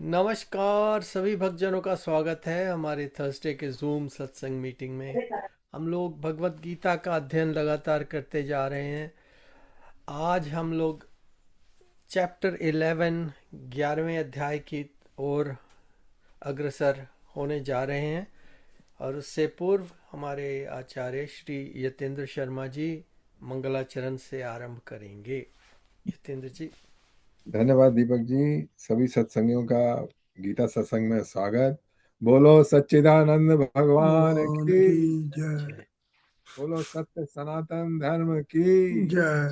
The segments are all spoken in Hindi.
नमस्कार सभी भक्तजनों का स्वागत है हमारे थर्सडे के जूम सत्संग मीटिंग में। हम लोग भगवत गीता का अध्ययन लगातार करते जा रहे हैं। आज हम लोग चैप्टर 11 11वें अध्याय की ओर अग्रसर होने जा रहे हैं। और उससे पूर्व हमारे आचार्य श्री यतेंद्र शर्मा जी मंगलाचरण से आरंभ करेंगे। यतेंद्र जी। धन्यवाद दीपक जी। सभी सत्संगियों का गीता सत्संग में स्वागत। बोलो सच्चिदानंद भगवान भगवान की। की जय। जय। बोलो सत्य सनातन धर्म की। जय।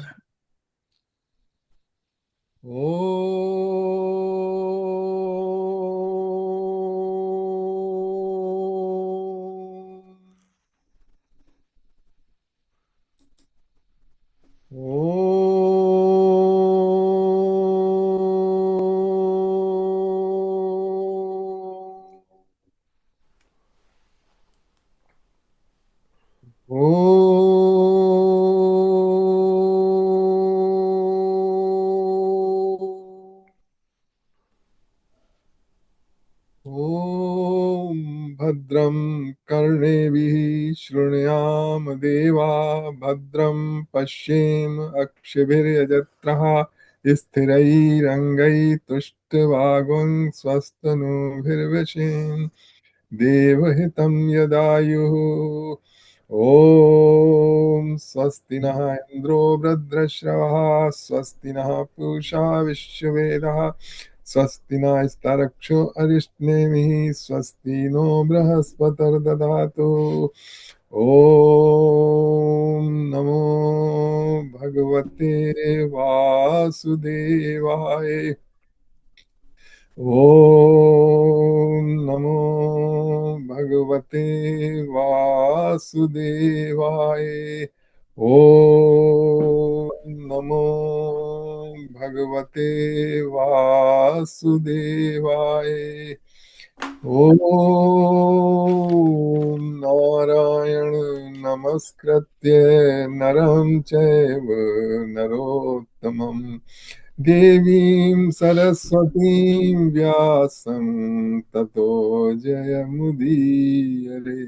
ओ ओ ॐ भद्रं कर्णेभिः शृणुयाम देवा भद्रं पश्येम अक्षिभिर्यजत्रः स्थिरैरङ्गैस्तुष्टवागुं स्वस्तनूभिर्वशेम देवहितं यदायुः। ॐ स्वस्ति नः इन्द्रो वृद्धश्रवः स्वस्ति नः पूषा विश्ववेदः स्वस्ति नस्तारक्षो अरिष्टनेमिः स्वस्ति नो बृहस्पतिर्दधातु। ॐ नमो भगवते वासुदेवाय। ॐ नमो भगवते वासुदेवाय। ॐ नमो भगवते वासुदेवाय। ॐ नारायण नमस्कृत्य नरं चैव नरोत्तमं देवीं सरस्वतीं व्यासं ततो जयमुदीरये।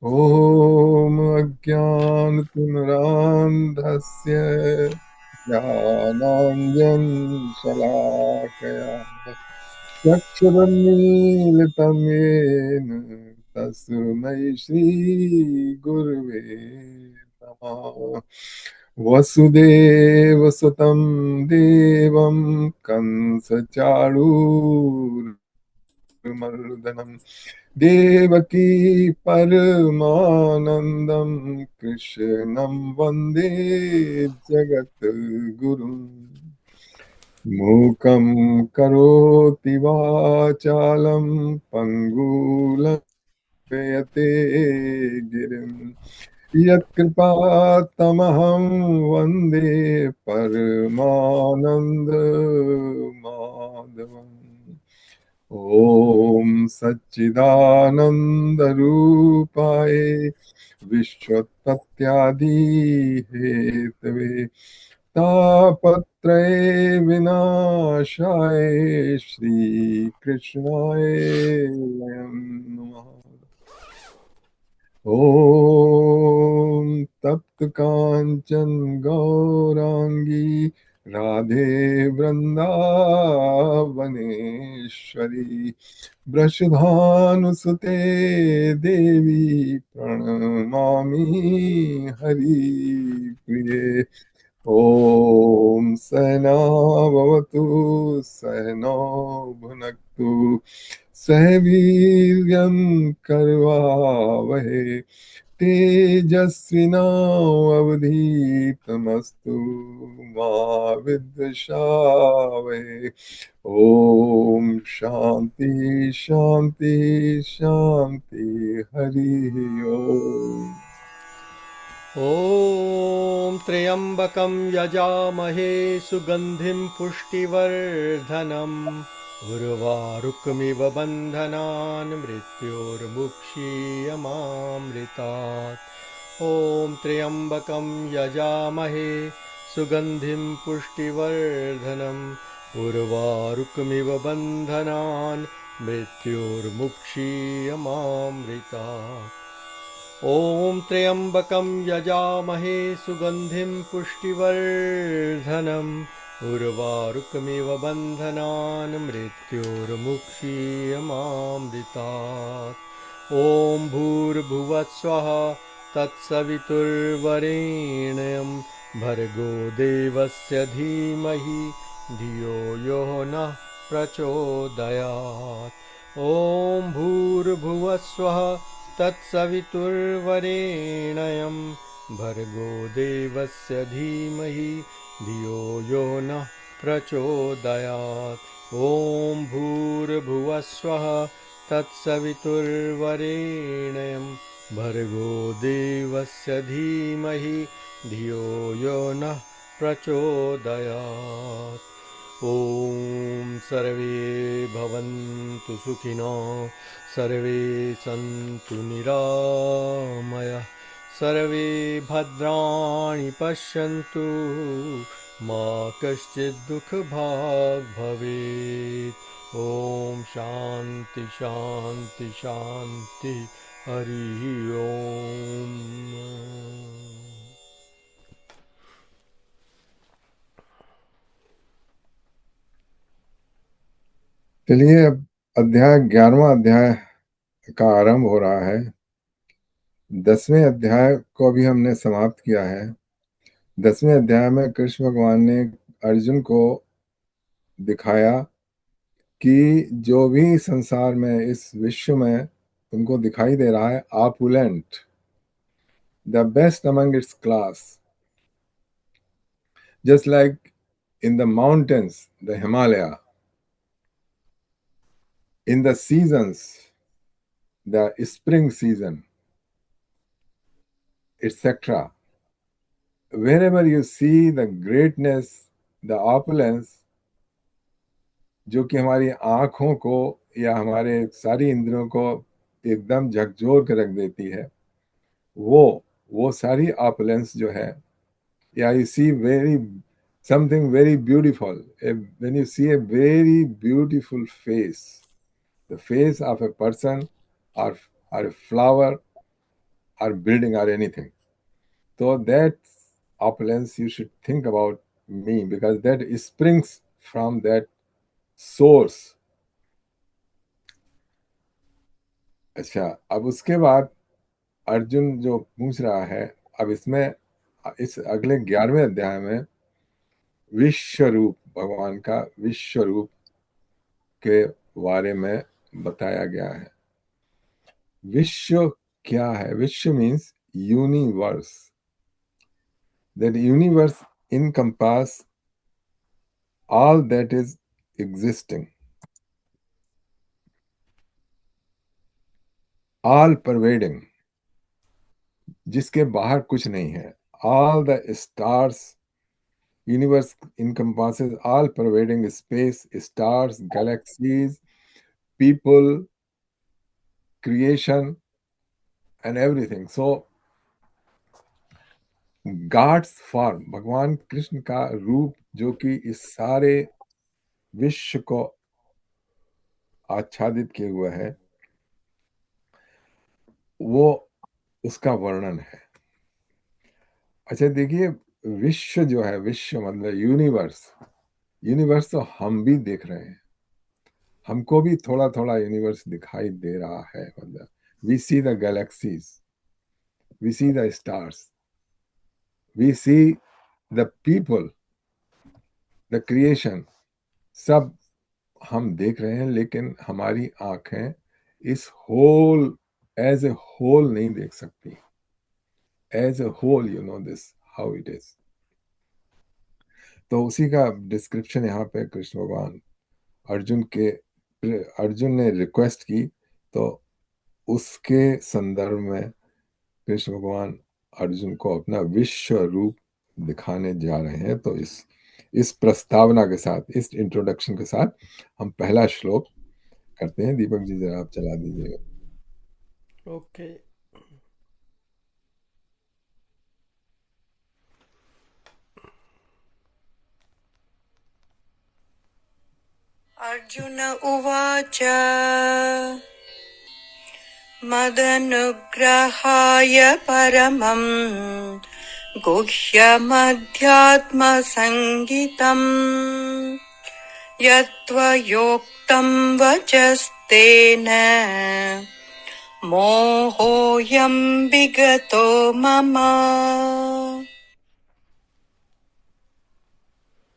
ॐ अज्ञानतिमिरान्धस्य ज्ञानाञ्जनशलाकया चक्षुरुन्मीलितं येन तस्मै श्रीगुरवे नमः। वसुदेवसुतं देवं कंसचाणूरमर्दनं देवकी परमानन्दं कृष्णं वन्दे जगद्गुरुम्। मूकं करोति वाचालं पङ्गुलंघयते गिरिं यत्कृपातमहं वन्दे परमानन्दमाधवम्। ॐ सच्चिदानन्दरूपाय विश्वोत्पत्त्यादिहेतवे तापत्रये विनाशाय श्रीकृष्णाय वयं नमः। ॐ तप्त कांचन गौरांगी राधे वृंदावनेश्वरी वृषभानुसुते देवी प्रणमामि हरिप्रिये। ॐ सहनाववतु सहनौ भुनक्तु सह वीर्यं करवावहै तेजस्विनावधीतमस्तु मा विद्विषावहै। ॐ शान्ति शान्ति शान्ति हरि ओम्। ॐ त्र्यम्बकं यजामहे सुगन्धिं पुष्टिवर्धनम् उर्वारुकमिव बन्धनान् मृत्योर्मुक्षीयमामृतात्। ॐ त्र्यम्बकं यजामहे सुगन्धिं पुष्टिवर्धनम् उर्वारुकमिव बन्धनान् मृत्युर्मुक्षीयमामृतात्। ॐ त्र्यम्बकं यजामहे सुगन्धिं पुष्टिवर्धनम् उर्वारुकमिव बन्धनान् मृत्युर्मुक्षीयमामृतात्। ॐ भूर्भुवस्वः तत्सवितुर्वरेण्यं भर्गो देवस्य धीमहि धियो यो नः प्रचोदयात्। ॐ भूर्भुवस्वः तत्सवितुर्वरेण्यं भर्गो देवस्य धीमहि धियो यो नः प्रचोदयात्। ॐ भूर्भुवस्वः तत्सवितुर्वरेण्यं भर्गो देवस्य धीमहि धियो यो नः प्रचोदयात्। ॐ सर्वे भवन्तु सुखिनो सर्वे सन्तु निरामयाः सर्वे भद्राणि पश्यन्तु मा कश्चित् दुःखभाग् भवेत्। ॐ शान्ति शान्ति शान्ति हरिः ओम्। चलिए अब अध्याय 11वां अध्याय का आरंभ हो रहा है। 10वें अध्याय को भी हमने समाप्त किया है। 10वें अध्याय में कृष्ण भगवान ने अर्जुन को दिखाया कि जो भी संसार में इस विश्व में तुमको दिखाई दे रहा है opulent, the best among its class, just like in the mountains the Himalaya, in the seasons the spring season etc. Wherever you see the greatness, the opulence, जो कि हमारी आंखों को या हमारे सारी इंद्रियों को एकदम झकझोर के रख देती है, वो सारी ऑपुलेंस जो है, या you see very something very beautiful, when you see a very beautiful face, the face of a person or a flower or building or anything, so that opulence you should think about me, because that springs from that source. अच्छा, अब उसके बाद अर्जुन जो पूछ रहा है, अब इसमें इस अगले 11वें अध्याय में विश्व रूप, भगवान का विश्व रूप के बारे में बताया गया है। विश्व क्या है? विश्व means universe, that universe encompass all that is existing, all pervading, जिसके बाहर कुछ नहीं है। All the stars, universe encompasses all pervading space, stars, galaxies, people, creation and everything. So God's form, भगवान कृष्ण का रूप जो कि इस सारे विश्व को आच्छादित किए हुए है, वो उसका वर्णन है। अच्छा देखिए, विश्व जो है, विश्व मतलब यूनिवर्स, यूनिवर्स तो हम भी देख रहे हैं, हमको भी थोड़ा थोड़ा यूनिवर्स दिखाई दे रहा है। मतलब we see the galaxies, we see the stars, we see the people, the creation, सब हम देख रहे हैं, लेकिन हमारी आंखें इस होल एज ए होल नहीं देख सकती। As a whole, you know this how it is. तो उसी का डिस्क्रिप्शन यहाँ पे कृष्ण भगवान अर्जुन ने रिक्वेस्ट की, तो उसके संदर्भ में कृष्ण भगवान अर्जुन को अपना विश्व रूप दिखाने जा रहे हैं। तो इस प्रस्तावना के साथ, इस इंट्रोडक्शन के साथ हम पहला श्लोक करते हैं। दीपक जी जरा आप चला दीजिएगा। ओके। अर्जुन उवाच मदनुग्रहाय परमम् गुह्यमध्यात्मसङ्गितम् यत्त्वयोक्तं वचस्तेन मोहोऽयं विगतो मम.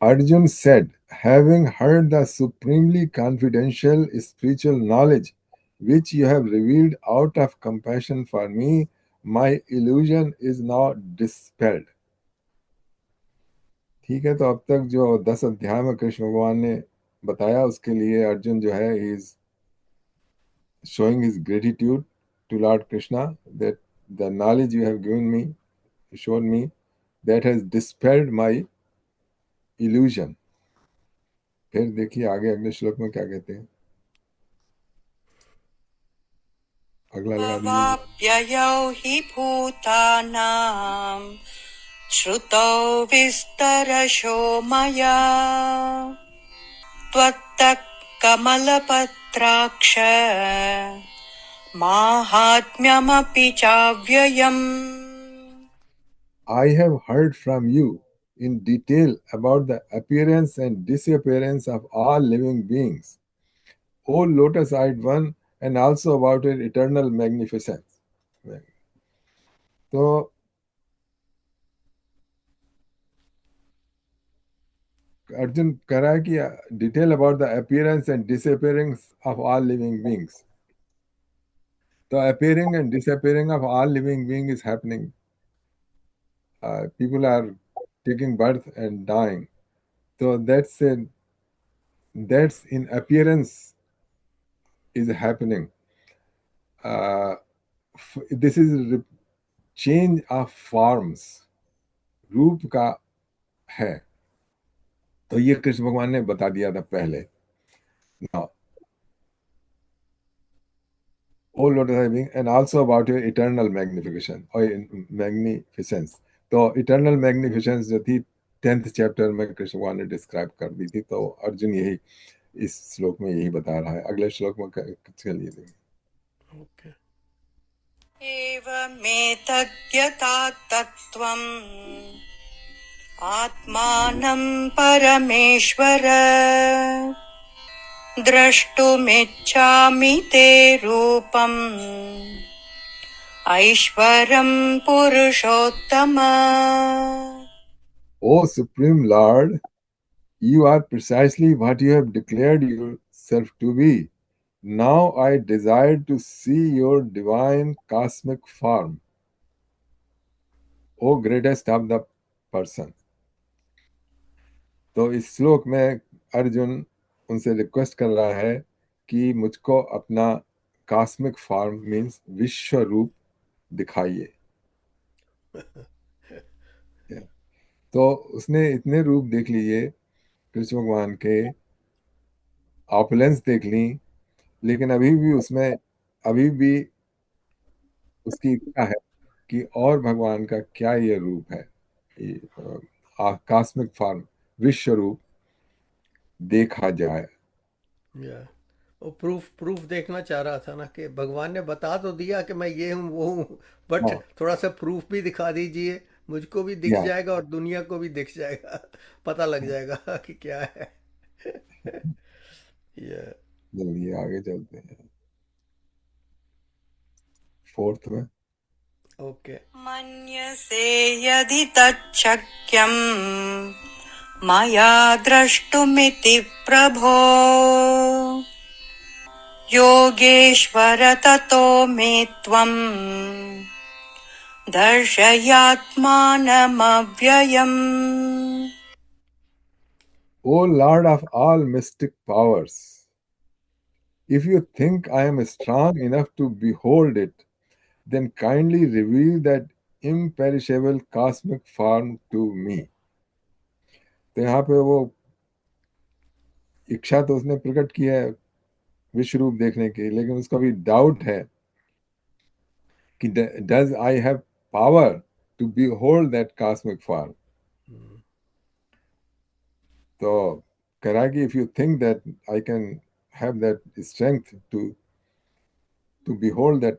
Arjun said, having heard the supremely confidential spiritual knowledge which you have revealed out of compassion for me, my illusion is now dispelled. ठीक है, तो अब तक जो 10 अध्याय में कृष्ण भगवान ने बताया उसके लिए अर्जुन जो है he is showing his gratitude to Lord Krishna that the knowledge you have given me, shown me, that has dispelled my illusion. फिर देखिए आगे अगले श्लोक में क्या कहते हैं. अगला लगा दीजिए. भवाप्ययौ हि भूतानां श्रुतौ विस्तरशो मया त्वत्तः कमलपत्राक्ष माहात्म्यमपि चाव्ययम्. I have heard from you in detail about the appearance and disappearance of all living beings, O lotus-eyed one, and also about your eternal magnificence. तो अर्जुन कह रहा है कि detail about the appearance and disappearance of all living beings. The appearing and disappearing of all living being is happening. People are taking birth and dying. So that's in appearance is happening. This is change of forms. रूप का है. तो ये कृष्ण भगवान ने बता दिया था पहले. Now, O Lord of Being, and also about your eternal magnification or magnificence. तो इटर्नल मैग्निफिसेंस जो थी 10th चैप्टर में कृष्ण भगवान ने डिस्क्राइब कर दी थी. तो अर्जुन यही इस श्लोक में यही बता रहा है. अगले श्लोक में चलिए देखिए. ओके. एवमेतद्यथा तत्त्वम् आत्मानं परमेश्वर द्रष्टुमिच्छामि ते रूपम् ऐश्वरं पुरुषोत्तम. O Supreme Lord, you are precisely what you have declared yourself to be. Now I desire to see your divine cosmic form, O greatest of the person. तो इस श्लोक में अर्जुन उनसे रिक्वेस्ट कर रहा है कि मुझको अपना कॉस्मिक फॉर्म मीन्स विश्व रूप दिखाइए. तो उसने इतने रूप देख लिए कृष्ण भगवान के, ऑपुलेंस देख ली, लेकिन अभी भी उसकी इच्छा है कि और भगवान का क्या ये रूप है, कॉस्मिक फॉर्म, विश्व रूप देखा जाए. या वो प्रूफ देखना चाह रहा था ना कि भगवान ने बता तो दिया कि मैं ये हूँ वो हूँ, बट हाँ, थोड़ा सा प्रूफ भी दिखा दीजिए. मुझको भी दिख या जाएगा और दुनिया को भी दिख जाएगा. पता लग जाएगा कि क्या है. ये चलिए आगे चलते हैं 4th में. ओके. मन्यसे यदि तच्छक्यम् मया द्रष्टुमिति प्रभो योगेश्वर ततो मे त्वम् दर्शयात्मानमव्ययम्. O Lord of all mystic powers, if you think I am strong enough to behold it, then kindly reveal that imperishable cosmic form to me. तो यहाँ पे वो इच्छा तो उसने प्रकट की है विश्व रूप देखने की, लेकिन उसका भी डाउट है कि does I have power to behold that cosmic form. तो Karagi, if you think that I can have that strength to behold that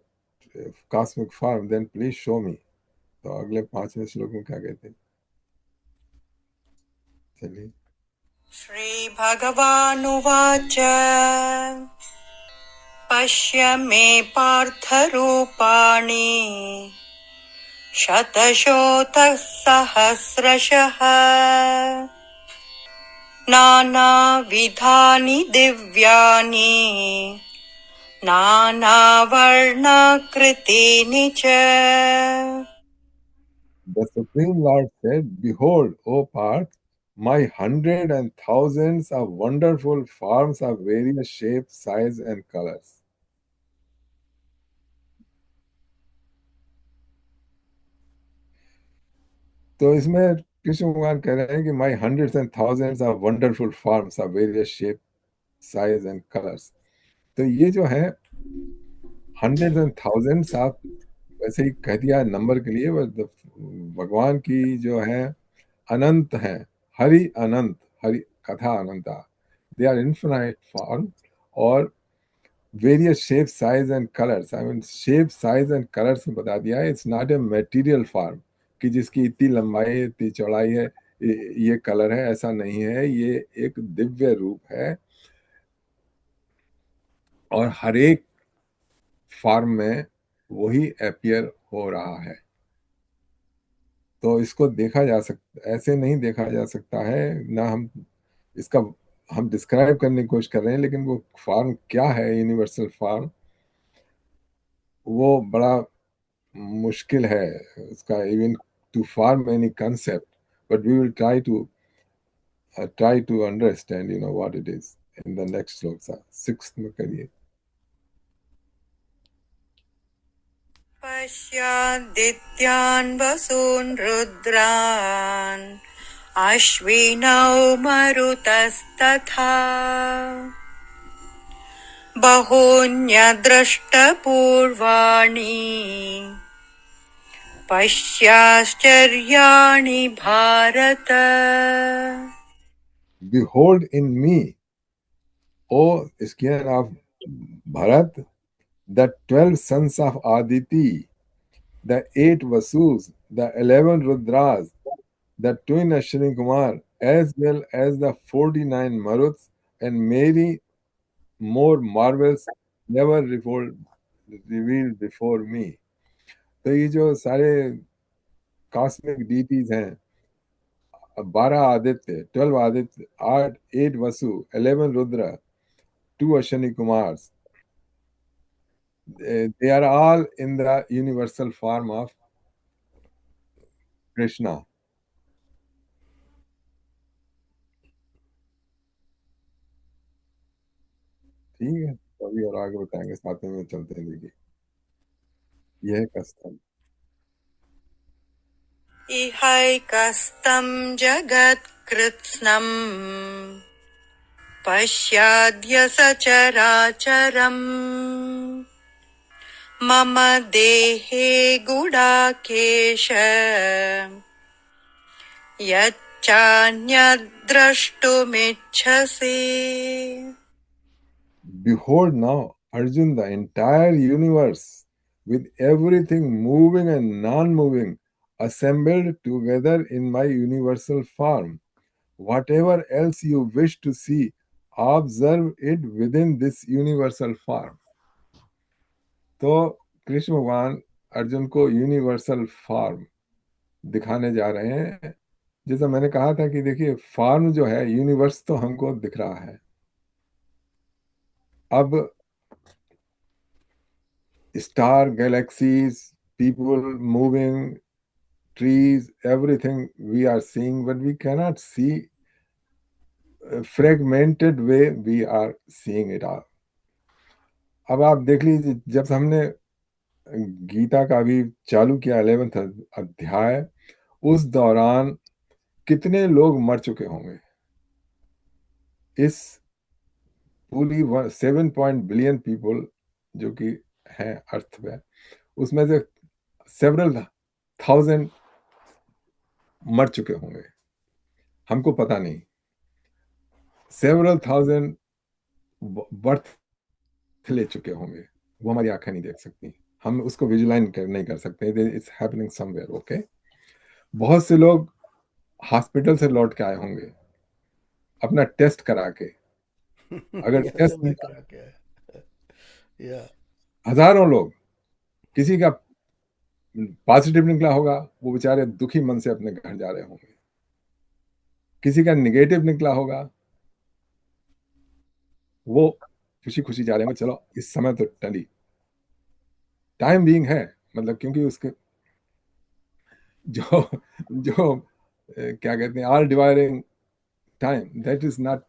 cosmic form, then please show me. तो अगले 5वें श्लोक में क्या कहते हैं? चलिए। श्रीभगवानुवाच पश्य मे पार्थरूपाणि शतशोतः सहस्रशः नानाविधानि दिव्यानि नानावर्णाकृतीनि च The Supreme Lord said, "Behold, O Parth, my hundreds and thousands of wonderful forms of various shapes, size, and colors." तो इसमें कृष्ण भगवान कह रहे हैं कि my hundreds and thousands of wonderful forms of various shapes, size, and colors. तो ये जो है hundreds and thousands of, वैसे ही कह दिया नंबर के लिए, भगवान की जो है अनंत है, हरि अनंत, हरि कथा अनंता, दे आर इन्फिनाइट फॉर्म, और various shape size and colours, I mean shape size and colours में बता दिया है। It's not a material form कि जिसकी इतनी लंबाई इतनी चौड़ाई है, ये कलर है, ऐसा नहीं है। ये एक दिव्य रूप है और हर एक फॉर्म में वही अपीयर हो रहा है। तो इसको देखा जा सकता, ऐसे नहीं देखा जा सकता है ना। इसका हम डिस्क्राइब करने की कोशिश कर रहे हैं, लेकिन वो फॉर्म क्या है, यूनिवर्सल फॉर्म, वो बड़ा मुश्किल है उसका, even to form any concept, but we will try to understand what it is in the next shloka. 6th में करिए। पश्यादित्यान् वसून् रुद्रान् अश्विनौ मरुतस्तथा बहून्यदृष्टपूर्वाणि पश्याश्चर्याणि Bharat Behold in me, O skin of Bharat, the 12 sons of Aditi, the 8 Vasus, the 11 Rudras, the twin Ashwini Kumar, as well as the 49 Maruts, and many more marvels never revealed before me. तो ये जो सारे कॉस्मिक डीटीज हैं, 12 आदित्य, 12 आदित्य, 8 वसु, 11 Rudra, 2 Ashwini Kumars, they are all in the universal form of Krishna. ठीक है, तो अभी और आगे बताएंगे, साथ में चलते हैं। देखिए, यह कस्तम इहैकस्तं जगत्कृत्स्नम् पश्याद्य सचराचरम् मम देहे Gudakesh यच्चान्यद्द्रष्टुमिच्छसि Behold now, Arjun, the entire universe, with everything moving and non-moving, assembled together in my universal form. Whatever else you wish to see, observe it within this universal form. तो कृष्ण भगवान अर्जुन को यूनिवर्सल फॉर्म दिखाने जा रहे हैं। जैसा मैंने कहा था कि देखिए, फॉर्म जो है, यूनिवर्स तो हमको दिख रहा है। अब star, galaxies, people moving, trees, everything we are seeing, but we cannot see a fragmented way we are seeing it all. अब आप देख लीजिए, जब हमने गीता का भी चालू किया 11th अध्याय, उस दौरान कितने लोग मर चुके होंगे। इस पूरी 7 बिलियन पीपल जो कि हैं अर्थ पे, उसमें से सेवरल थाउजेंड मर चुके होंगे, हमको पता नहीं। सेवरल थाउजेंड बर्थ ले चुके होंगे, वो हमारी आंखें नहीं देख सकती, हम उसको विजुलाइज नहीं कर सकते, इट्स हैपनिंग समवेयर, ओके। बहुत से लोग हॉस्पिटल से लौट के आए होंगे अपना टेस्ट करा के, अगर यहाँ से टेस्ट मैं करा के आया। या हजारों लोग, किसी का पॉजिटिव निकला होगा, वो बेचारे दुखी मन से अपने घर जा रहे होंगे, किसी का निगेटिव निकला होगा, वो खुशी खुशी जा रहे होंगे, चलो इस समय तो टली, टाइम बीइंग है, मतलब क्योंकि उसके जो जो क्या कहते हैं, all dividing time, that is not.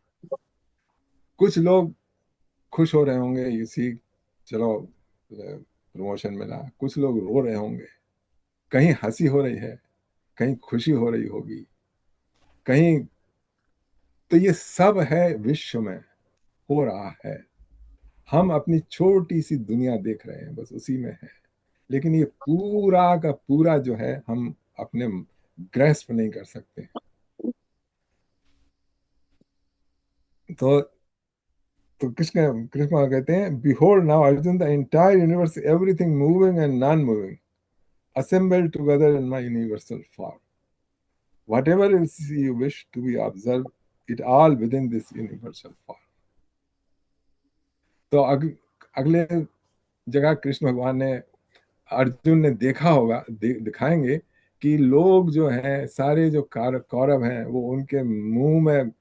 कुछ लोग खुश हो रहे होंगे इसी, चलो प्रमोशन मिला, कुछ लोग रो रहे होंगे, कहीं हंसी हो रही है, कहीं खुशी हो रही होगी, कहीं, तो ये सब है विश्व में हो रहा है, हम अपनी छोटी सी दुनिया देख रहे हैं, बस उसी में है, लेकिन ये पूरा का पूरा जो है हम अपने ग्रैस्प नहीं कर सकते। तो कृष्ण कृष्ण कहते हैं, behold now Arjun the entire universe, everything moving and non moving assembled together in my universal form. Whatever else you wish to be observed, it all within this universal form. तो अगले जगह कृष्ण भगवान ने, अर्जुन ने देखा होगा, दिखाएंगे कि लोग जो हैं सारे, जो कौरव हैं, वो उनके मुंह में,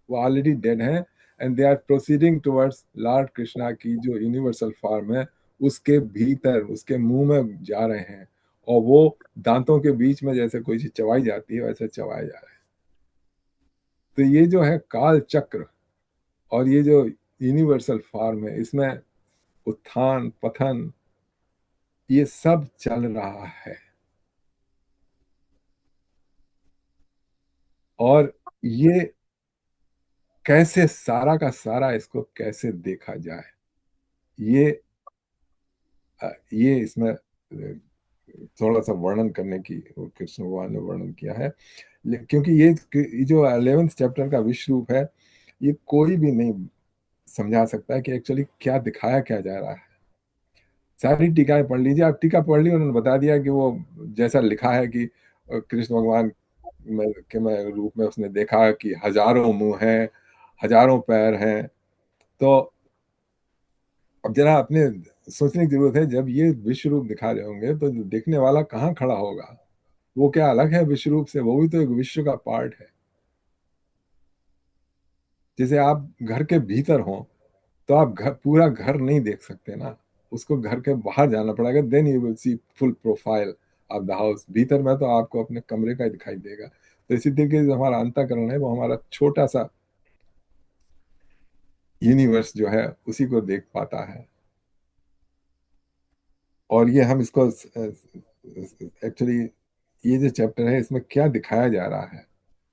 वो ऑलरेडी डेड हैं, and they are proceeding towards lord Krishna की जो यूनिवर्सल फॉर्म है, उसके भीतर, उसके मुंह में जा रहे हैं, और वो दांतों के बीच में जैसे कोई चीज चबाई जाती है वैसे चबाए जा रहे हैं। तो ये जो है काल चक्र, और ये जो यूनिवर्सल फॉर्म है, इसमें उत्थान पतन ये सब चल रहा है, और ये कैसे सारा का सारा इसको कैसे देखा जाए, ये ये इसमें थोड़ा सा वर्णन करने की कृष्ण भगवान ने वर्णन किया है। क्योंकि ये जो 11th चैप्टर का विश्व रूप है, ये कोई भी नहीं समझा सकता है कि एक्चुअली क्या दिखाया क्या जा रहा है। सारी टीकाएं पढ़ लीजिए, आप टीका पढ़ ली, उन्होंने बता दिया कि वो जैसा लिखा है कि कृष्ण भगवान में रूप में उसने देखा कि हजारों मुंह हैं, हजारों पैर हैं। तो अब जरा अपने सोचने की जरूरत है, जब ये विश्व रूप दिखा रहे होंगे तो देखने वाला कहाँ खड़ा होगा, वो क्या अलग है विश्व रूप से, वो भी तो एक विश्व का पार्ट है। जैसे आप घर के भीतर हो तो आप पूरा घर नहीं देख सकते ना, उसको घर के बाहर जाना पड़ेगा, then you will see full profile of the house. भीतर में तो आपको अपने कमरे का ही दिखाई देगा। तो इसी तरीके से जो हमारा अंतःकरण है, वो हमारा छोटा सा यूनिवर्स जो है उसी को देख पाता है। और ये हम इसको एक्चुअली, ये जो चैप्टर है इसमें क्या दिखाया जा रहा है,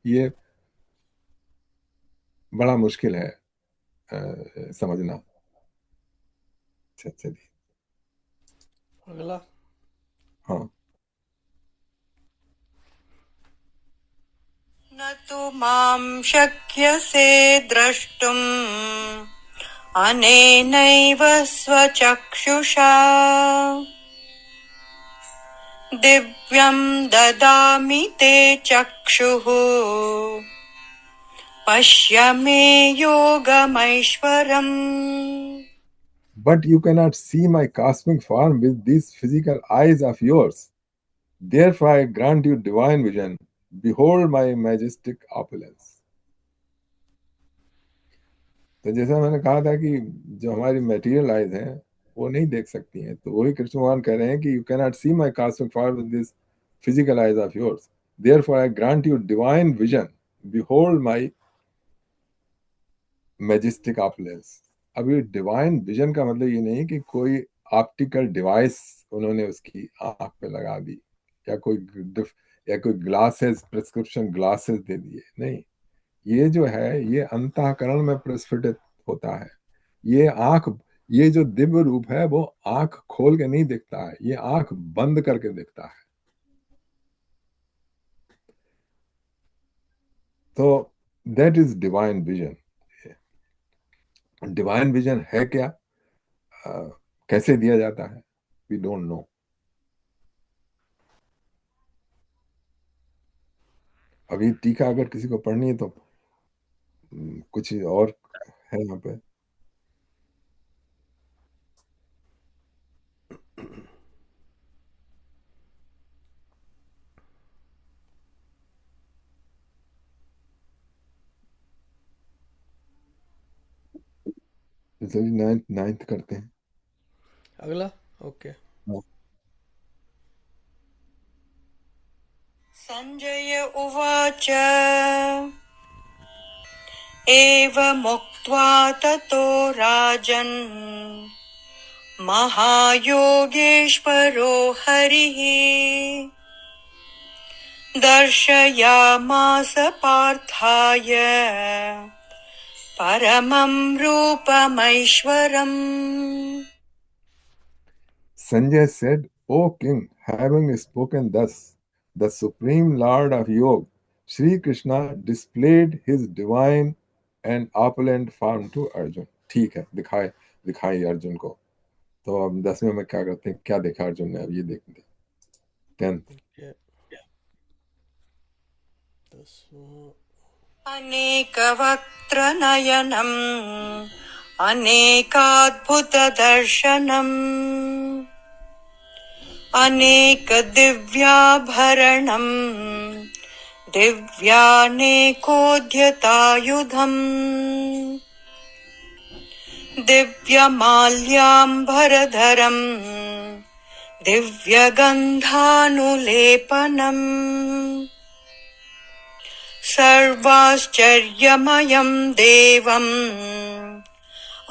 ये बड़ा मुश्किल है समझना। अच्छा चलिए। अगला। हाँ। न तु मां शक्यसे द्रष्टुम् अनेनैव स्वचक्षुषा दिव्यं ददामि ते चक्षुः पश्य मे योगमैश्वरम्। But you cannot see my cosmic form with these physical eyes of yours. Therefore I grant you divine vision. Behold my majestic opulence. तो जैसा मैंने कहा था कि जो हमारी मेटीरियल आइज हैं वो नहीं देख सकती हैं, तो वही कृष्ण भगवान कह रहे हैं कि you can not see my cosmic form with this physical eyes of yours, therefore I grant you divine vision, behold my majestic opulence. अब ये डिवाइन विजन का मतलब ये नहीं कि कोई ऑप्टिकल डिवाइस उन्होंने उसकी आंख पे लगा दी, या कोई ग्लासेस, प्रिस्क्रिप्शन ग्लासेस दे दिए, नहीं। ये जो है ये अंतःकरण में प्रस्फुटित होता है। ये आंख, ये जो दिव्य रूप है वो आंख खोल के नहीं दिखता है, ये आंख बंद करके दिखता है। तो that is divine vision. Divine vision है क्या, कैसे दिया जाता है, वी डोंट नो। अभी टीका अगर किसी को पढ़नी है तो कुछ और है यहाँ पे। चलिए नाइन्थ नाइन्थ करते हैं। अगला। ओके। हाँ। सञ्जय उवाच एवमुक्त्वा ततो राजन् महायोगेश्वरो हरिः दर्शयामास पार्थाय परमं रूपमैश्वरम्। Sanjay said, O king, having spoken thus, the supreme lord of yoga, Sri Krishna displayed his divine and opulent form to Arjun। ठीक है, दिखाए दिखाई अर्जुन को। तो अब 10वें में क्या करते हैं, क्या देखा अर्जुन ने, अब ये देखते हैं। 10th। ओके। 10वां। अनेकवक्त्रनयनम् अनेकाद्भुतदर्शनम् अनेकदिव्याभरणम् दिव्यानेकोद्यतायुधम् दिव्यमाल्याम्बरधरम् दिव्यगन्धानुलेपनम् सर्वाश्चर्यमयम् देवम्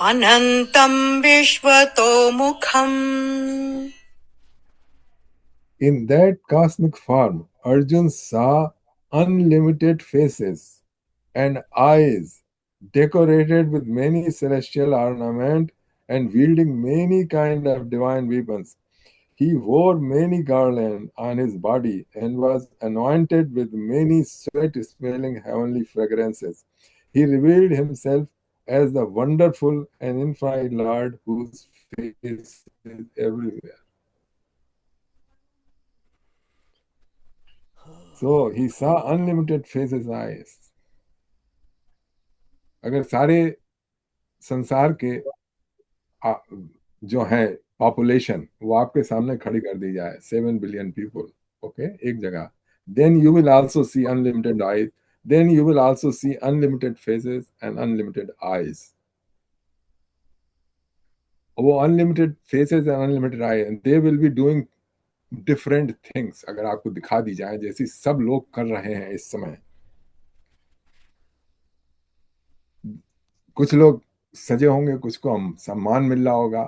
अनन्तम् विश्वतोमुखम्। In that cosmic form, Arjun saw unlimited faces and eyes decorated with many celestial ornaments and wielding many kind of divine weapons. He wore many garlands on his body and was anointed with many sweat-smelling heavenly fragrances. He revealed himself as the wonderful and infinite Lord whose face is everywhere. So he saw unlimited faces eyes. अगर सारे संसार के जो है पॉपुलेशन वो आपके सामने खड़ी कर दी जाए, 7 बिलियन पीपल, ओके, एक जगह, then you will also see unlimited eyes, then you will also see unlimited faces and unlimited eyes. वो unlimited faces and unlimited eye, they will be doing different things. अगर आपको दिखा दी जाए जैसे सब लोग कर रहे हैं इस समय, कुछ लोग सजे होंगे, कुछ को सम्मान मिल रहा होगा,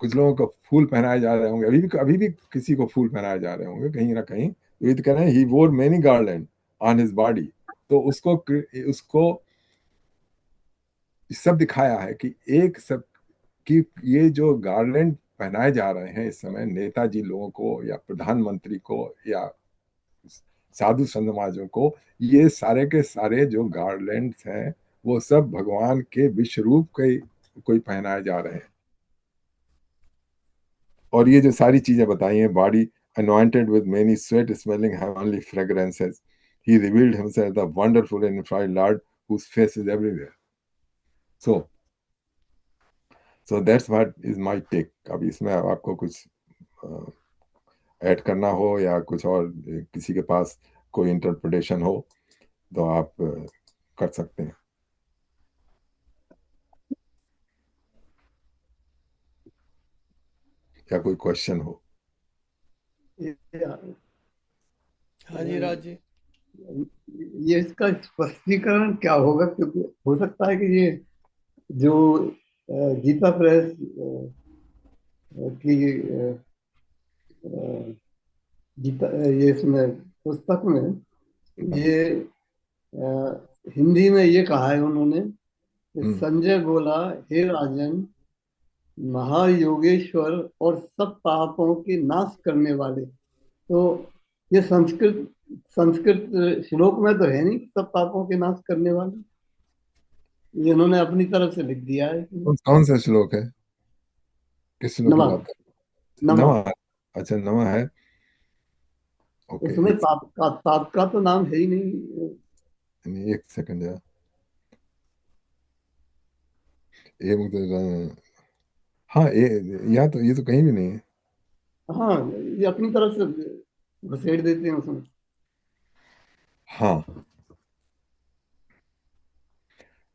कुछ लोगों को फूल पहनाए जा रहे होंगे, अभी भी किसी को फूल पहनाए जा रहे होंगे कहीं ना कहीं। तो ये तो कह रहे हैं ही वोर many garland on his body. तो उसको सब दिखाया है कि एक सब कि ये जो गार्लैंड पहनाए जा रहे हैं इस समय नेताजी लोगों को या प्रधानमंत्री को या साधु समाजों को, ये सारे के सारे जो गार्लैंड हैं वो सब भगवान के विश्व रूप के कोई पहनाए जा रहे हैं। और ये जो सारी चीजें बताई हैं, body anointed with many sweat smelling heavenly fragrances, he revealed himself the wonderful and infinite Lord whose face is everywhere. So that's what is my take। अब इसमें आपको कुछ ऐड करना हो या कुछ और किसी के पास कोई इंटरप्रिटेशन हो तो आप कर सकते हैं, या कोई क्वेश्चन हो। हाँ जी राज जी। ये इसका स्पष्टीकरण क्या होगा, क्योंकि हो सकता है कि ये जो गीता प्रेस की गीता ये इसमें पुस्तक में ये हिंदी में ये कहा है उन्होंने कि संजय बोला, हे राजन, महायोगेश्वर और सब पापों के नाश करने वाले। तो ये संस्कृत संस्कृत श्लोक में तो है नहीं सब पापों के नाश करने वाले। ये इन्होंने अपनी तरफ से लिख दिया है कि कौन सा श्लोक है? किस श्लोक की नमः बात कर? नमः। नवा। अच्छा, नवा है। ओके, इसमें पाप का तो नाम है ही नहीं। एक सेकंड यार। ये मुझे, हाँ, ये तो कहीं भी नहीं है। हाँ, ये अपनी तरफ से घुसेड़ देते हैं उसमें। हाँ,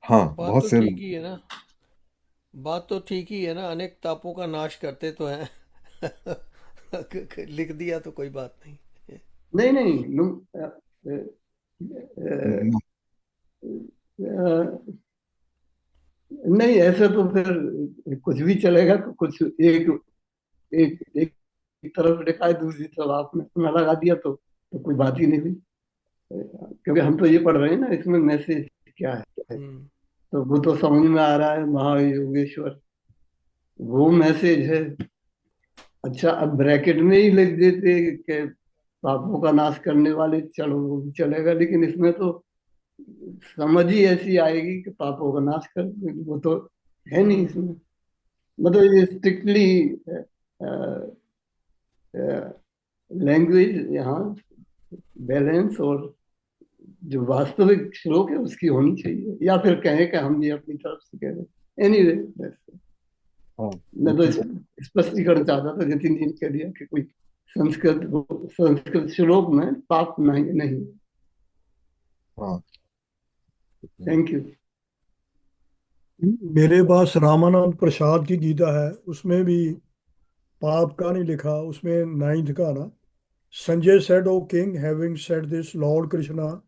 हाँ, बात बहुत तो से। ठीक ही है ना। बात तो ठीक ही है ना, अनेक तापों का नाश करते तो हैं। लिख दिया तो कोई बात नहीं। नहीं नहीं अ, न- अ, नहीं, ऐसे तो फिर कुछ भी चलेगा। कुछ एक एक एक एक तरफ लिखा है, दूसरी तरफ आपने अपना लगा दिया तो कोई बात ही नहीं हुई। क्योंकि हम तो ये पढ़ रहे हैं ना, इसमें मैसेज क्या है। हम्म। तो वो तो समझ में आ रहा है, महायोगेश्वर वो मैसेज है। अच्छा, अब ब्रैकेट में ही लिख देते कि पापों का नाश करने वाले, चलो वो भी चलेगा, लेकिन इसमें तो समझ ही ऐसी आएगी कि पापों का नाश कर, वो तो है नहीं हम्म। इसमें। मतलब ये स्ट्रिक्टली लैंग्वेज यहाँ बैलेंस और जो वास्तविक श्लोक है उसकी होनी चाहिए, या फिर कहें कि हम ये अपनी तरफ से कह रहे हैं। एनीवे, हाँ, मैं तो वो- स्पष्टीकरण चाहता था, जतिन जी ने कह दिया कि कोई संस्कृत श्लोक में पाप नहीं नहीं। हाँ, थैंक यू। मेरे पास रामानंद प्रसाद की गीता है, उसमें भी पाप का नहीं लिखा, उसमें नाइन्थ का ना। Sanjay said, O king, having said this, lord Krishna,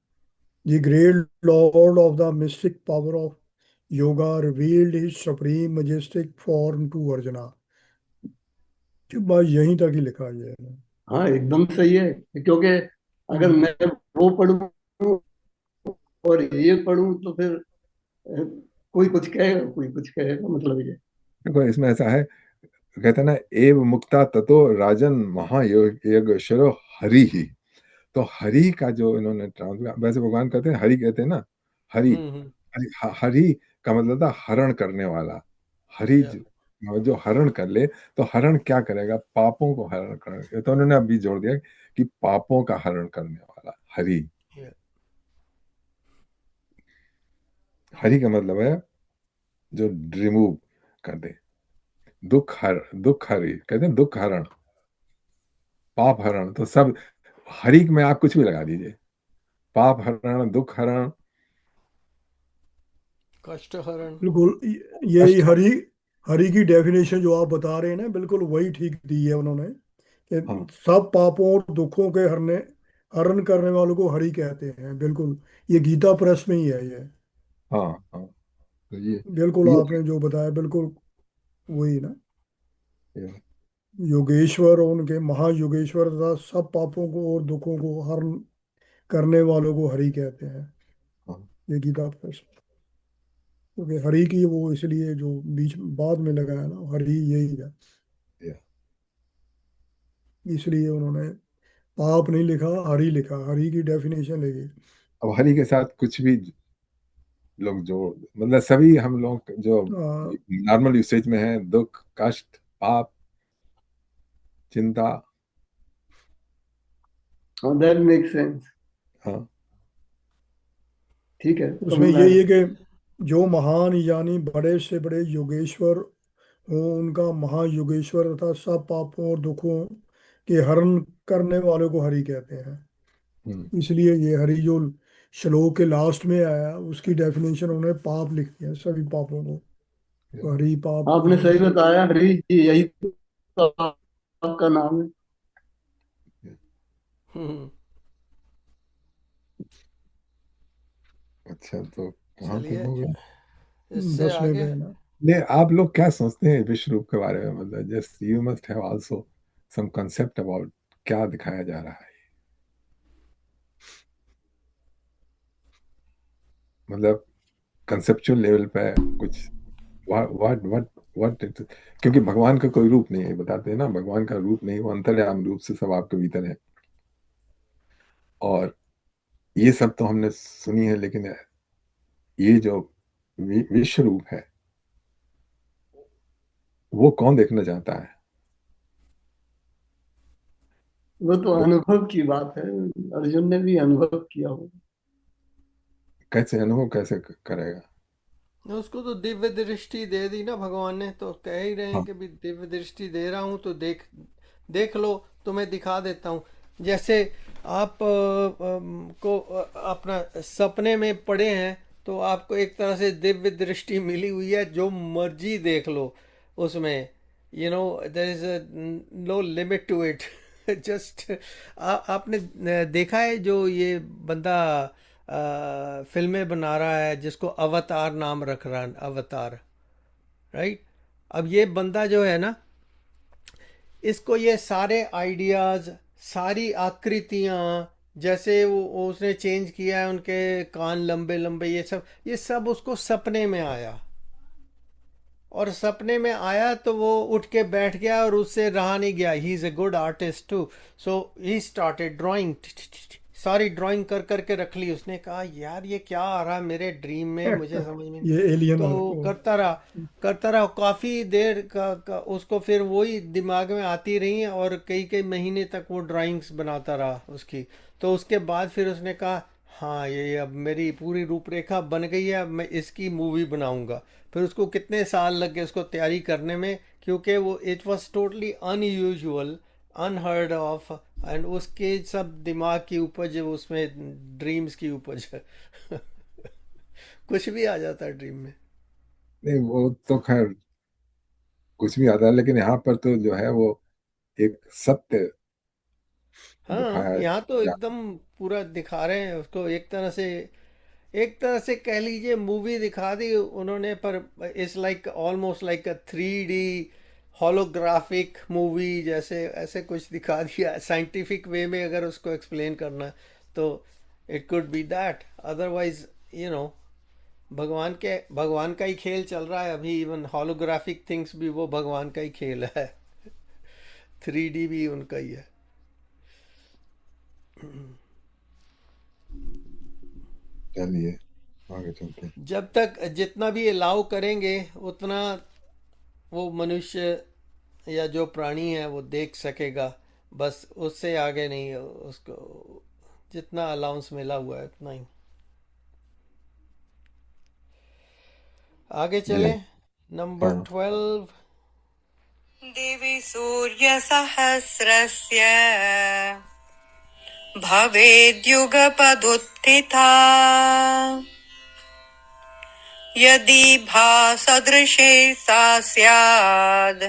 the great lord of the mystic power of yoga, revealed his supreme majestic form to Arjuna. कि बस यहीं तक ही लिखा है ये। हाँ, एकदम सही है। क्योंकि अगर हम्म। मैं वो पढ़ूं और ये पढ़ूं तो फिर अ, कोई कुछ कहेगा, कोई कुछ कहेगा, मतलब ये। देखो, इसमें ऐसा है, कहते हैं ना, एव मुक्ता ततो राजन महायोगेश्वरो हरि ही। तो हरि का जो इन्होंने ट्रांसलेट, वैसे भगवान कहते हैं हरि, कहते हैं ना, हरि। हम्म। हरि का मतलब था हरण करने वाला। हरि या जो हरण कर ले, तो हरण क्या करेगा? पापों को हरण करेगा। तो उन्होंने अभी जोड़ दिया कि पापों का हरण करने वाला हरि। या हरि का मतलब है जो रिमूव कर दे। दुख हरि कहते हैं, दुख हरण, पाप हरण, तो सब हरि में आप कुछ भी लगा दीजिए। पाप हरण, दुख हरण, कष्ट हरण। बिल्कुल, यही कष्ट हरण। हरि हरि की डेफिनेशन जो आप बता रहे हैं ना, बिल्कुल वही ठीक दी है उन्होंने, हाँ, कि सब पापों और दुखों के हरण करने वालों को हरि कहते हैं। बिल्कुल, ये गीता प्रेस में ही है ये। हाँ, हाँ, तो बिल्कुल, ये, आपने जो बताया बिल्कुल वही ना। ये योगेश्वर और उनके महायोगेश्वर तथा सब पापों को और दुखों को हरण करने वालों को हरि कहते हैं। हाँ, ये गीता प्रेस, क्योंकि हरि की वो इसलिए जो बीच बाद में लगाया ना, हरि यही है, ये। इसलिए उन्होंने पाप नहीं लिखा, हरि लिखा, हरि की डेफिनेशन लिखी। अब हरि के साथ कुछ भी लोग जो, मतलब सभी हम लोग जो आ, नॉर्मल यूसेज में है, दुख, कष्ट, पाप, चिंता। हाँ, दैट मेक सेंस। हाँ, ठीक है, तो उसमें मैं यही है कि जो महान यानी बड़े से बड़े योगेश्वर हो, उनका महायोगेश्वर तथा सब पापों और दुखों के हरण करने वालों को हरि कहते हैं। हम्म, इसलिए ये हरि जो श्लोक के लास्ट में आया, उसकी डेफिनेशन उन्होंने पाप लिख दिया, सभी पापों को। तो हरि पाप को आपने हरण सही करता बताया, हरी जी यही तो आपका नाम है। हम्म। अच्छा, तो कहाँ तक चलिए, हो गया? है। इससे 10वें आगे। पे है ना। ने आप लोग क्या सोचते हैं विश्व रूप के बारे में? मतलब just you must have also some concept about क्या दिखाया जा रहा है। मतलब कंसेप्चुअल लेवल पे कुछ, व्हाट व्हाट व्हाट क्योंकि भगवान का कोई रूप नहीं है, बताते हैं ना, भगवान का रूप नहीं, वो अंतर्याम रूप से सब आपके भीतर है। और ये सब तो हमने सुनी है, लेकिन ये जो विश्व रूप है वो कौन देखना चाहता है? वो तो वो अनुभव की बात है। अर्जुन ने भी अनुभव किया हो। कैसे अनुभव कैसे करेगा? उसको तो दिव्य दृष्टि दे दी ना भगवान ने, तो कह ही रहे हैं हाँ कि भी दिव्य दृष्टि दे रहा हूँ तो देख देख लो, तुम्हें दिखा देता हूँ। जैसे आप को अपना सपने में पड़े हैं, तो आपको एक तरह से दिव्य दृष्टि मिली हुई है, जो मर्जी देख लो उसमें। There is no limit to it. Just आपने देखा है जो ये बंदा फिल्में बना रहा है, जिसको अवतार नाम रख रहा है, अवतार, राइट? अब ये बंदा जो है ना, इसको ये सारे आइडियाज, सारी आकृतियां, जैसे वो उसने चेंज किया है, उनके कान लंबे लंबे, ये सब उसको सपने में आया। और सपने में आया तो वो उठ के बैठ गया और उससे रहा नहीं गया। He is a good artist too, so he started drawing. सारी ड्राइंग कर करके रख ली। उसने कहा यार ये क्या आ रहा है मेरे ड्रीम में, मुझे समझ में नहीं। ये एलियन तो करता रहा काफ़ी देर का उसको फिर वही दिमाग में आती रही, और कई कई महीने तक वो ड्राइंग्स बनाता रहा उसकी। तो उसके बाद फिर उसने कहा हाँ ये अब मेरी पूरी रूपरेखा बन गई है, अब मैं इसकी मूवी बनाऊंगा। फिर उसको कितने साल लग गए उसको तैयारी करने में, क्योंकि वो it was totally unusual, unheard of. And उसके सब दिमाग की उपज है, उसमें ड्रीम्स की उपज है। कुछ भी आ जाता है ड्रीम में। नहीं, वो तो खैर कुछ भी आता है, लेकिन यहाँ पर तो जो है वो एक सत्य हाँ, दिखाया यहाँ तो जा। एकदम पूरा दिखा रहे हैं उसको, एक तरह से कह लीजिए मूवी दिखा दी उन्होंने, पर it's like almost like a 3D holographic movie, जैसे ऐसे कुछ दिखा दिया साइंटिफिक वे में। अगर उसको एक्सप्लेन करना है तो it could be that. Otherwise you know भगवान का ही खेल चल रहा है अभी। इवन होलोग्राफिक थिंग्स भी वो भगवान का ही खेल है। 3D भी उनका ही है। चलिए आगे चलते हैं। जब तक जितना भी अलाउ करेंगे उतना वो मनुष्य या जो प्राणी है वो देख सकेगा, बस उससे आगे नहीं। उसको जितना अलाउंस मिला हुआ है उतना ही। आगे चले। जय। नंबर हाँ 12। दिवि सूर्यसहस्रस्य भवेद्युगपदुत्थिता यदि भासदृशे सा स्याद्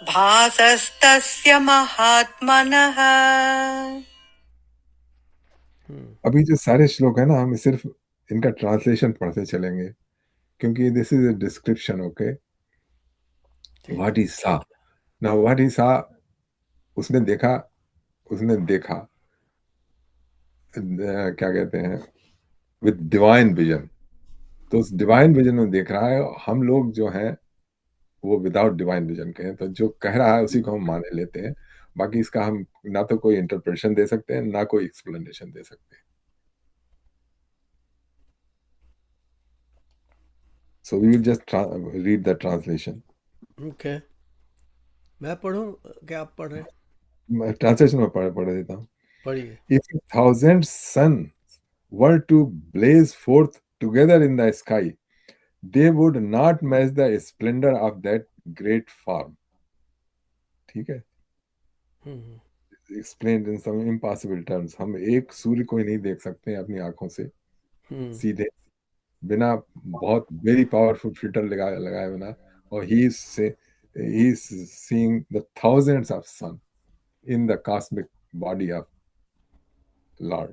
भासस्तस्य महात्मनः। अभी जो सारे श्लोक है ना, हम सिर्फ इनका ट्रांसलेशन पढ़ते चलेंगे, क्योंकि this is a description. Okay, ठीक व्हाट है। इज सा? ना व्हाट इज सा? उसने देखा, उसने देखा क्या कहते हैं, विद डिवाइन विजन। तो उस डिवाइन विजन में देख रहा है। हम लोग जो हैं वो विदाउट डिवाइन विजन के हैं, तो जो कह रहा है उसी को हम माने लेते हैं। बाकी इसका हम ना तो कोई इंटरप्रिटेशन दे सकते हैं, ना कोई एक्सप्लेनेशन दे सकते हैं। So we will just read the translation. Okay, मैं पढ़ूं क्या आप पढ़ रहे हैं? ट्रांसलेशन में पढ़ देता हूँ। पढ़िए। If 1,000 suns were to blaze forth together in the sky, they would not match the splendor of that great form. ठीक है, हम्म। explained in some impossible terms. हम एक सूर्य को ही नहीं देख सकते हैं अपनी आंखों से हम्म। सीधे, बिना बहुत वेरी पावरफुल फिल्टर लगाए लगाए बिना। और he is seeing the thousands of sun in the cosmic body of Lord.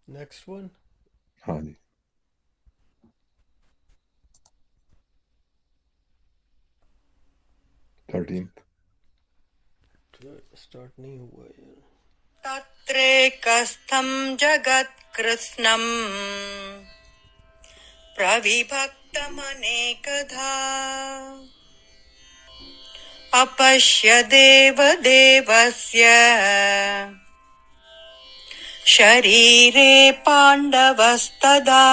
Next one. हाँ जी। 13th। स्टार्ट नहीं हुआ यार। तत्रेकस्थं जगत्कृत्स्नम् प्रविभक्तमनेकधा अपश्य देवदेवस्य शरीरे पाण्डवस्तदा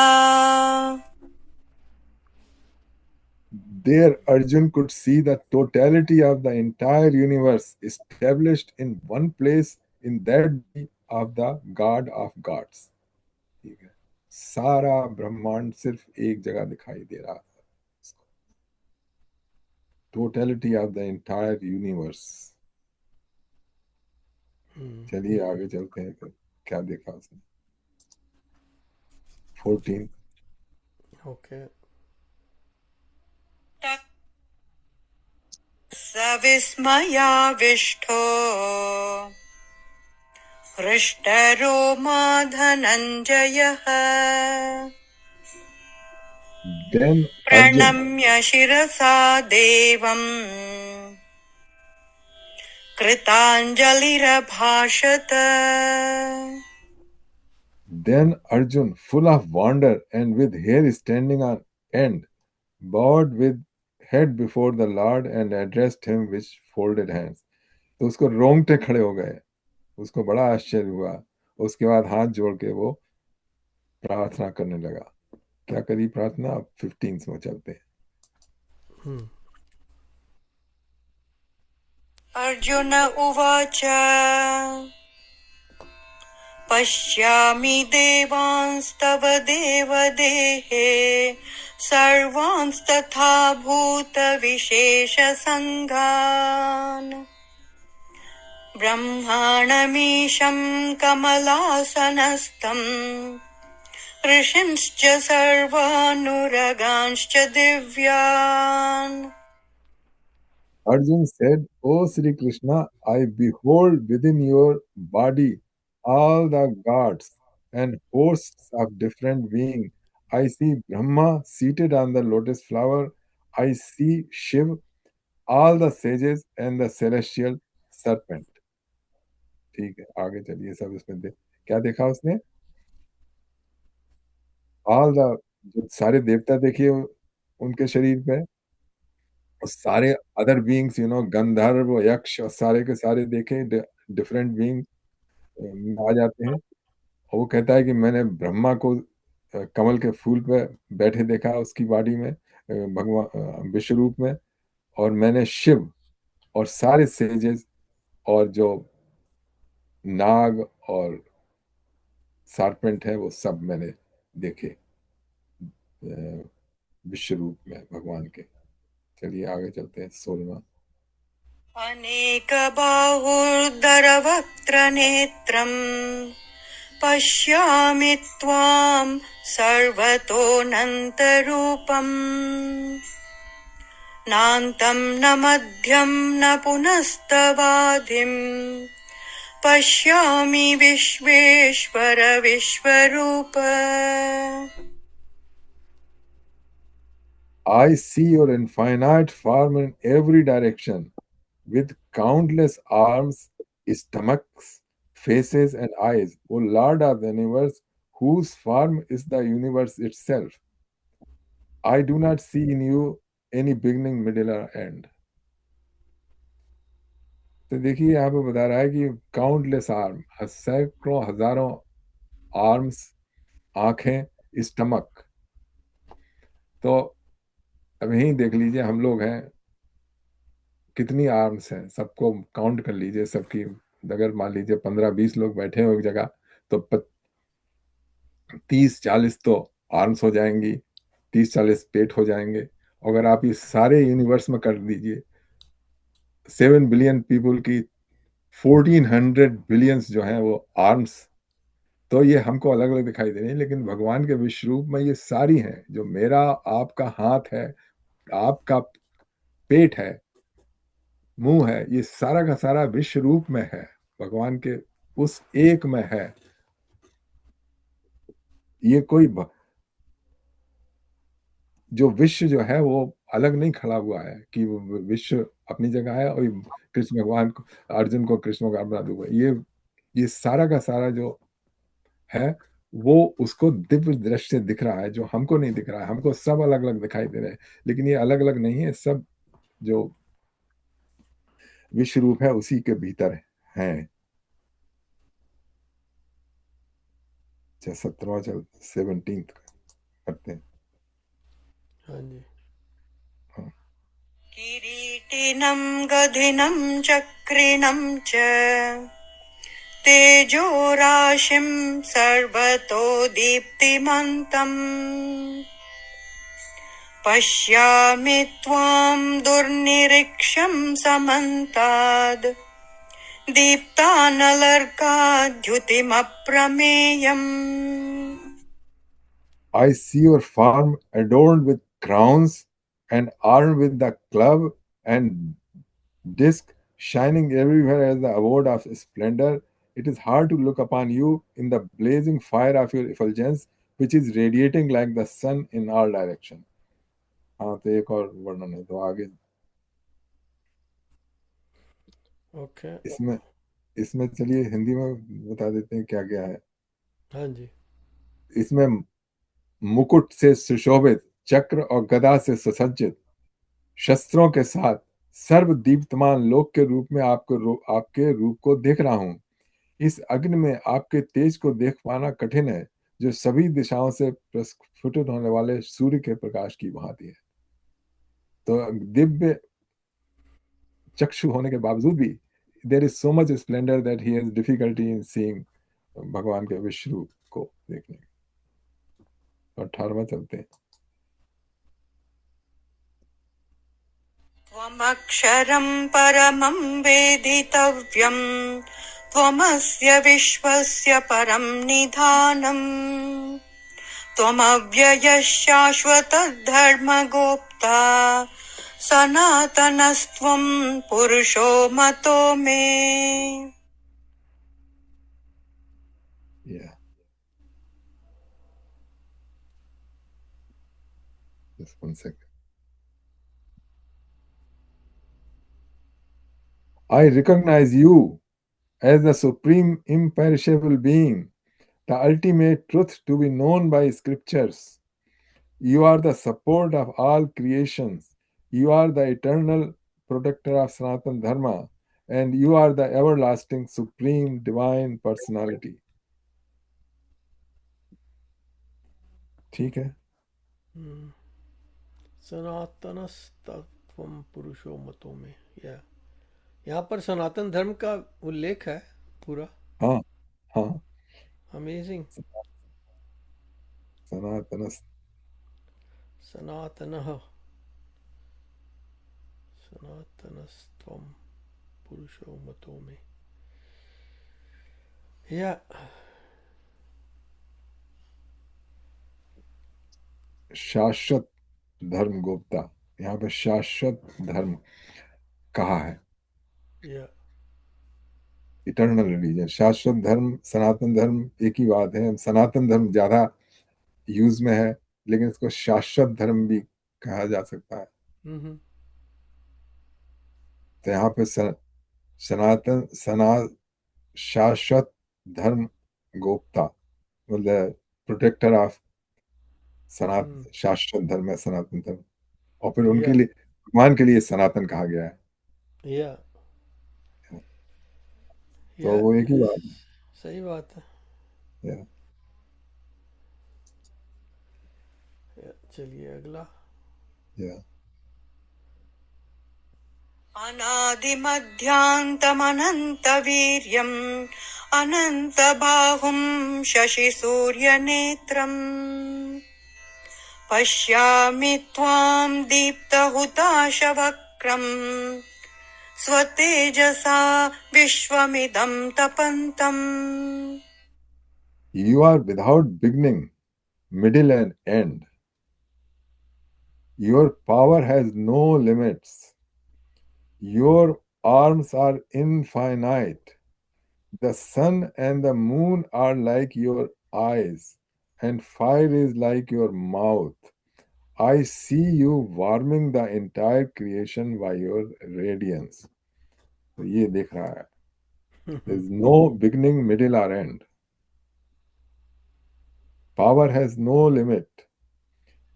There, Arjun could see the totality of the entire universe established in one place in that body of the God of gods. ठीक है, सारा ब्रह्मांड सिर्फ एक जगह दिखाई दे रहा था. Totality of the entire universe. चलिए आगे चलते हैं. क्या देखा उसने? 14. ओके. सविस्मयाविष्टो हृष्टरोमा धनञ्जयः Then Arjun, प्रणम्य शिरसा देवम् कृताञ्जलिरभाषत. then Arjun, full of wonder and with hair standing on end, bowed with head before the Lord and addressed him with folded hands. तो उसको रोंगटे खड़े हो गए. उसको बड़ा आश्चर्य हुआ. उसके बाद हाथ जोड़ के वो प्रार्थना करने लगा. क्या करी प्रार्थना? अब 15 में चलते हैं. अर्जुन उवाच पश्यामि देवांस्तव देवदेहे सर्वांस्तथा भूतविशेषसङ्घान् ब्रह्माणमीशं कमलासनस्थम् ऋषिंश्च सर्वानुरगांश्च दिव्यान्. Arjun said, O Sri Krishna, I behold within your body all the gods and hosts of different beings. I see Brahma seated on the lotus flower. I see Shiv, all the sages and the celestial serpent. ठीक है, आगे चलिए. सब इसमें क्या देखा उसने? ऑल द, जो सारे देवता देखिए उनके शरीर पे, और सारे अदर बीइंग्स, गंधर्व यक्ष और सारे के सारे देखे, डिफरेंट बीइंग आ जाते हैं. और वो कहता है कि मैंने ब्रह्मा को कमल के फूल पे बैठे देखा उसकी बॉडी में, भगवान विश्व रूप में. और मैंने शिव और सारे सेजेस और जो नाग और सार्पेंट है वो सब मैंने देखे विश्व रूप में भगवान के. चलिए आगे चलते हैं. 16वां. अनेकबाहुर्दरवक्त्रनेत्रम् पश्यामि त्वां सर्वतोऽनन्तरूपम् नान्तं न मध्यं न पुनस्तवादिम् पश्यामि विश्वेश्वर विश्वरूप. I see your infinite form in every direction, with countless arms, stomachs, faces, and eyes, O Lord of the universe, whose form is the universe itself. I do not see in you any beginning, middle, or end. तो देखिए यहाँ पे बता रहा है कि काउंटलेस आर्म, सैकड़ों हजारों आर्म्स, आंखें, स्टमक. तो अब यही देख लीजिए हम लोग हैं, कितनी आर्म्स हैं, सबको काउंट कर लीजिए. सबकी अगर मान लीजिए 15-20 लोग बैठे हो एक जगह, तो 30-40 तो आर्म्स हो जाएंगी, 30-40 पेट हो जाएंगे. अगर आप ये सारे यूनिवर्स में कर दीजिए, 7 बिलियन पीपल की 1400 बिलियंस जो हैं वो आर्म्स, तो ये हमको अलग अलग दिखाई दे रही है. लेकिन भगवान के विश्व रूप में ये सारी हैं. जो मेरा आपका हाथ है, आपका पेट है, मुंह है, ये सारा का सारा विश्व रूप में है, भगवान के उस एक में है. ये कोई जो विश्व जो है वो अलग नहीं खड़ा हुआ है कि वो विश्व अपनी जगह है और कृष्ण भगवान को, अर्जुन को कृष्ण भगवान बना दूंगा. ये सारा का सारा जो है वो उसको दिव्य दृष्टि से दिख रहा है, जो हमको नहीं दिख रहा है. हमको सब अलग अलग दिखाई दे रहे हैं, लेकिन ये अलग अलग नहीं है. सब जो विश्व रूप है उसी के भीतर है। 17वां चल 17 करते हैं। हाँ जी। हाँ। किरीटिनं गदिनं चक्रिणं च तेजो राशिं सर्वतो दीप्तिमन्तम् पश्यामि त्वां दुर्निरीक्ष्यं समन्ताद् दीप्तानलर्काद्युतिमप्रमेयम्। I see your form adorned with crowns and armed with the club and disc shining everywhere as the abode of splendor. It is hard to look upon you in the blazing fire of your effulgence, which is radiating like the sun in all direction. हाँ, तो एक और वर्णन है, तो आगे ओके। इसमें इसमें चलिए हिंदी में बता देते हैं क्या क्या है। हाँ जी। इसमें मुकुट से सुशोभित, चक्र और गदा से सुसज्जित, शस्त्रों के साथ सर्व दीप्तमान लोक के रूप में आपके रूप को देख रहा हूं। इस अग्नि में आपके तेज को देख पाना कठिन है, जो सभी दिशाओं से प्रस्फुटित होने वाले सूर्य के प्रकाश की भांति है। तो दिव्य चक्षु होने के बावजूद भी there is so much Splendor that he has difficulty in seeing भगवान के विश्व रूप को देखने। 18वां चलते हैं। त्वमक्षरं परमं वेदितव्यं त्वमस्य विश्वस्य परं निधानम् त्वमव्ययः शाश्वतः धर्मगोप्ता सनातनस्त्वं पुरुषो मतो मे। Yeah, just 1 second. I recognize you as the supreme imperishable being, the ultimate truth to be known by scriptures. You are the support of all creations. You are the eternal protector of Sanatana Dharma, and you are the everlasting supreme divine personality. ठीक है। सनातनस्तत्वम पुरुषो मतो में। या यहाँ पर सनातन धर्म का उल्लेख है पूरा। हाँ हाँ, अमेजिंग। सनातन सनातनः सनातनस्त्वम पुरुषो मतो में। या शाश्वत धर्म गोप्ता, यहाँ पे शाश्वत धर्म कहा है। या इटर्नल रिलीजन, शाश्वत धर्म, सनातन धर्म एक ही बात है। सनातन धर्म ज्यादा यूज में है, लेकिन इसको शाश्वत धर्म भी कहा जा सकता है। तो यहाँ पे सनातन शाश्वत धर्म गोप्ता मतलब प्रोटेक्टर ऑफ शाश्वत धर्म है सनातन धर्म, और फिर उनके लिए भगवान के लिए सनातन कहा गया है। या तो वो एक ही बात है। सही बात है। चलिए अगला। अनादिमध्यान्तमनन्तवीर्यम् अनन्तबाहुं शशिसूर्यनेत्रम् पश्यामि त्वां दीप्तहुताशवक्रम् स्वतेजसा विश्वमिदं तपन्तम्। You are without beginning, middle and end. Your power has no limits. Your arms are infinite. The sun and the moon are like your eyes, and fire is like your mouth. I see you warming the entire creation by your radiance. तो ये देख रहा है। There is no beginning, middle or end. Power has no limit.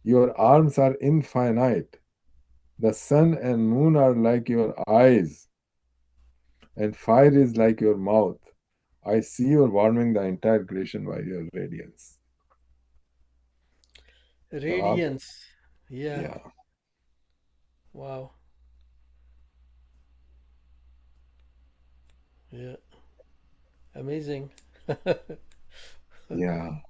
Your arms are infinite. The sun and moon are like your eyes, and fire is like your mouth. I see you warming the entire creation by your radiance. तो आप, Radiance. Yeah. या Wow. Yeah. Amazing. या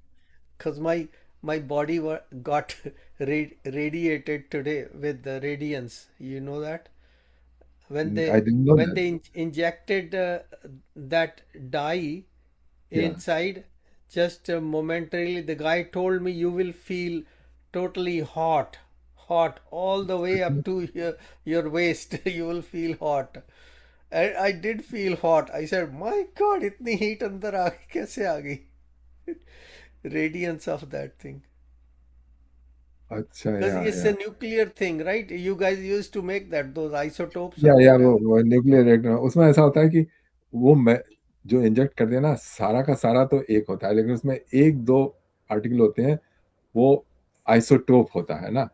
Because my body got radiated today with the radiance. You know that when I they didn't know when that. they injected that dye या inside, just momentarily, the guy told me you will feel totally hot all the way up to your waist. You will feel hot. And I did feel hot. I said, my God, इतनी heat अंदर आ गई कैसे आ गई? Radiance of that thing. अच्छा, Because it's या a nuclear thing, right? You guys used to make that, those isotopes or या whatever. वो न्यूक्लियर रिएक्टर उसमें ऐसा होता है कि वो मैं जो इंजेक्ट कर दिया ना, सारा का सारा तो एक होता है, लेकिन उसमें एक दो आर्टिकल होते हैं, वो आइसोटोप होता है ना,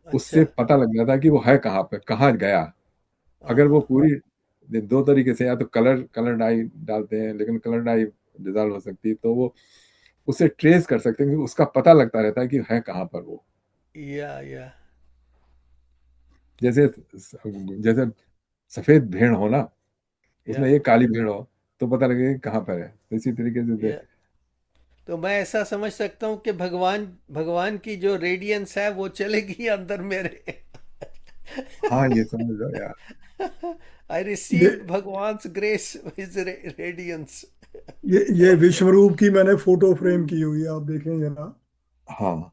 उससे अच्छा। पता लग जाता है कि वो है कहाँ पे, कहाँ गया. अगर वो हाँ। पूरी दो तरीके से, या तो कलर डाई डालते हैं, लेकिन कलर डाई डिजॉल्व हो सकती है, तो वो उसे ट्रेस कर सकते हैं कि उसका पता लगता रहता है कि है कहाँ पर वो. या जैसे जैसे सफेद भेड़ हो ना, उसमें या एक काली भेड़ हो, तो पता लगेगा कि कहाँ पर है. तो इसी तरीके से या तो मैं ऐसा समझ सकता हूँ कि भगवान भगवान की जो रेडियंस है वो चलेगी अंदर मेरे. हाँ, ये समझ लो यार. आई ये रिसीव्ड भगवान्स ग्रेस हिज रेडियंस. ये विश्वरूप की मैंने फोटो फ्रेम की हुई है, आप देखें जरा। हाँ,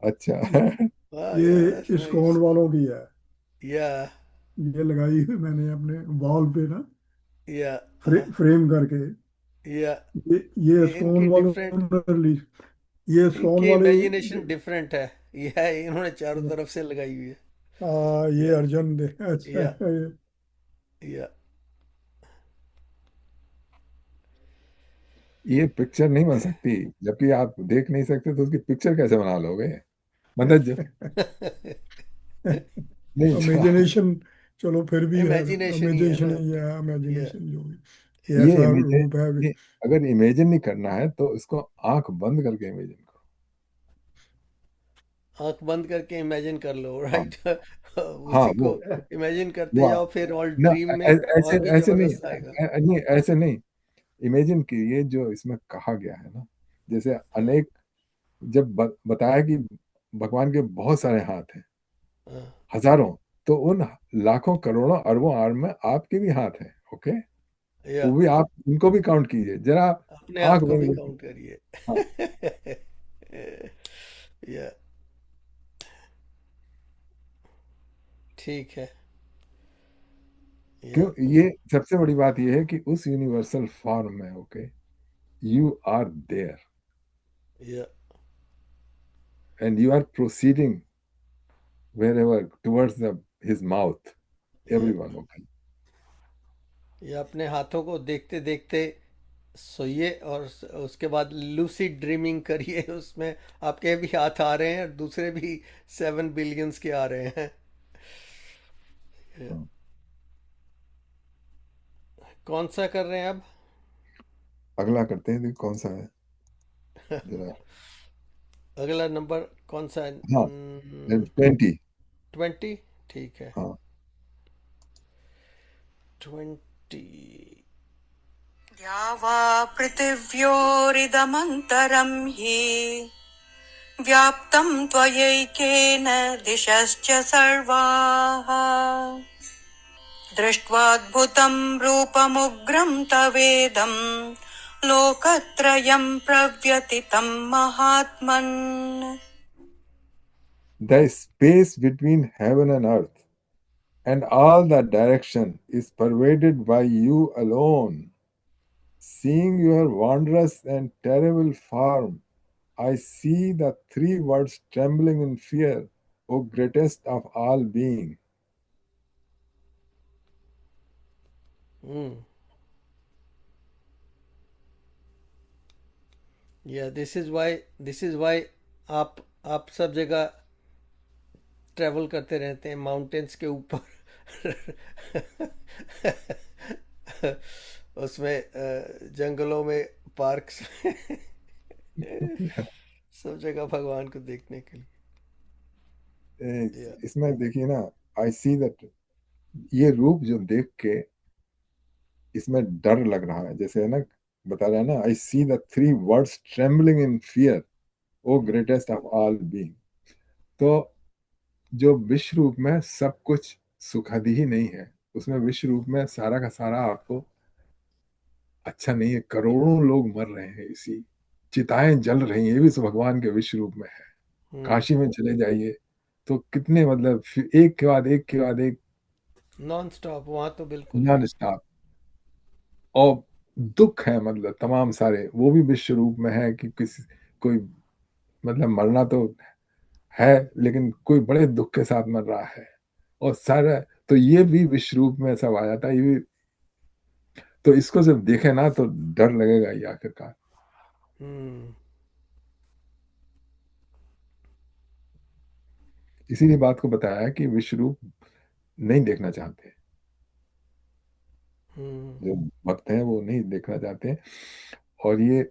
अच्छा. वाह ये यार, दैट्स इस्कॉन नाइस. वालों की है। या ये लगाई हुई मैंने अपने वॉल पे ना, या फ्रेम करके। या ये इस्कॉन इनकी वालों डिफरेंट, ने रिलीज, ये इस्कॉन इनकी वाले। इमेजिनेशन डिफरेंट है. यह इन्होंने चारों तरफ से लगाई हुई है. ये या अर्जुन दे, अच्छा या ये। या ये पिक्चर नहीं बन सकती, जबकि आप देख नहीं सकते, तो उसकी पिक्चर कैसे बना लोगे? मतलब नहीं जो इमेजिनेशन, चलो फिर भी है, इमेजिनेशन ही है इमेजिनेशन ना. ही है, या इमेजिनेशन जो भी ये ये ऐसा इमेजिन, रूप है। ये अगर इमेजिन नहीं करना है तो इसको आंख बंद करके इमेजिन करो. आंख बंद करके इमेजिन कर लो, हाँ, राइट. हाँ, उसी को इमेजिन करते वो जाओ, फिर और ना, ड्रीम में ऐसे और भी ऐसे नहीं, जबरदस्त आएगा. नहीं ऐसे नहीं. इमेजिन कीजिए जो इसमें कहा गया है ना, जैसे हाँ, अनेक, जब बताया कि भगवान के बहुत सारे हाथ हैं, हाँ, हजारों, तो उन लाखों करोड़ों अरबों आर्म में आपके भी हाथ हैं. ओके, या वो भी आप उनको भी काउंट कीजिए जरा. अपने आंख आप को भी बंद करके. काउंट करिए. हाँ, या ठीक है. या क्यों, ये सबसे बड़ी बात ये है कि उस यूनिवर्सल फॉर्म में, ओके, यू आर देयर या and you are proceeding wherever towards the his mouth, या everyone. Okay. या अपने हाथों को देखते देखते सोइए, और उसके बाद लूसिड ड्रीमिंग करिए. उसमें आपके भी हाथ आ रहे हैं और दूसरे भी 7 बिलियंस के आ रहे हैं. हाँ. कौन सा कर रहे हैं अब? अगला करते हैं, देखो कौन सा है जरा. अगला नंबर कौन सा है? हाँ, 20. 20. ठीक है. हाँ. 20. द्या वा पृथिव्योरिदमन्तरं हि व्याप्तं त्वयैकेन दिशश्च सर्वाः दृष्ट्वाद्भुतं रूपमुग्रं तवेदं लोकत्रयं प्रव्यतितं महात्मन्. The space between heaven and earth and all the direction is pervaded by you alone. Seeing your wondrous and terrible form, I see the three words trembling in fear, O greatest of all being. Hmm. Yeah, this is why आप सब जगह ट्रैवल करते रहते हैं माउंटेन्स के ऊपर. उसमें जंगलों में, पार्क्स में, सब जगह भगवान को देखने के लिए। इसमें देखिए ना, आई सी दैट, ये रूप जो देख के इसमें डर लग रहा है, जैसे है ना, बता रहा है ना, I see the three words trembling in fear, O greatest of all being. तो जो विश्व रूप में सब कुछ सुखद ही नहीं है, उसमें विश्व रूप में सारा का सारा आपको अच्छा नहीं है। करोड़ों लोग मर रहे हैं, इसी चिताएं जल रही हैं, ये भी तो भगवान के विश्व रूप में है। काशी में चले जाइए तो कितने, मतलब फिर एक के बाद एक के बाद एक, नॉन स्टॉप वहाँ तो बिल्कुल ही। Non stop. और दुख है, मतलब तमाम सारे, वो भी विश्व रूप में है कि किसी, कोई, मतलब मरना तो है लेकिन कोई बड़े दुख के साथ मर रहा है। और सारा, तो ये भी विश्व रूप में सब आ जाता है, ये भी। तो इसको जब देखे ना तो डर लगेगा ये आखिरकार। हम्म। इसीलिए बात को बताया है कि विश्व रूप नहीं देखना चाहते, हम्म। जो भक्त हैं वो नहीं देखना चाहते। और ये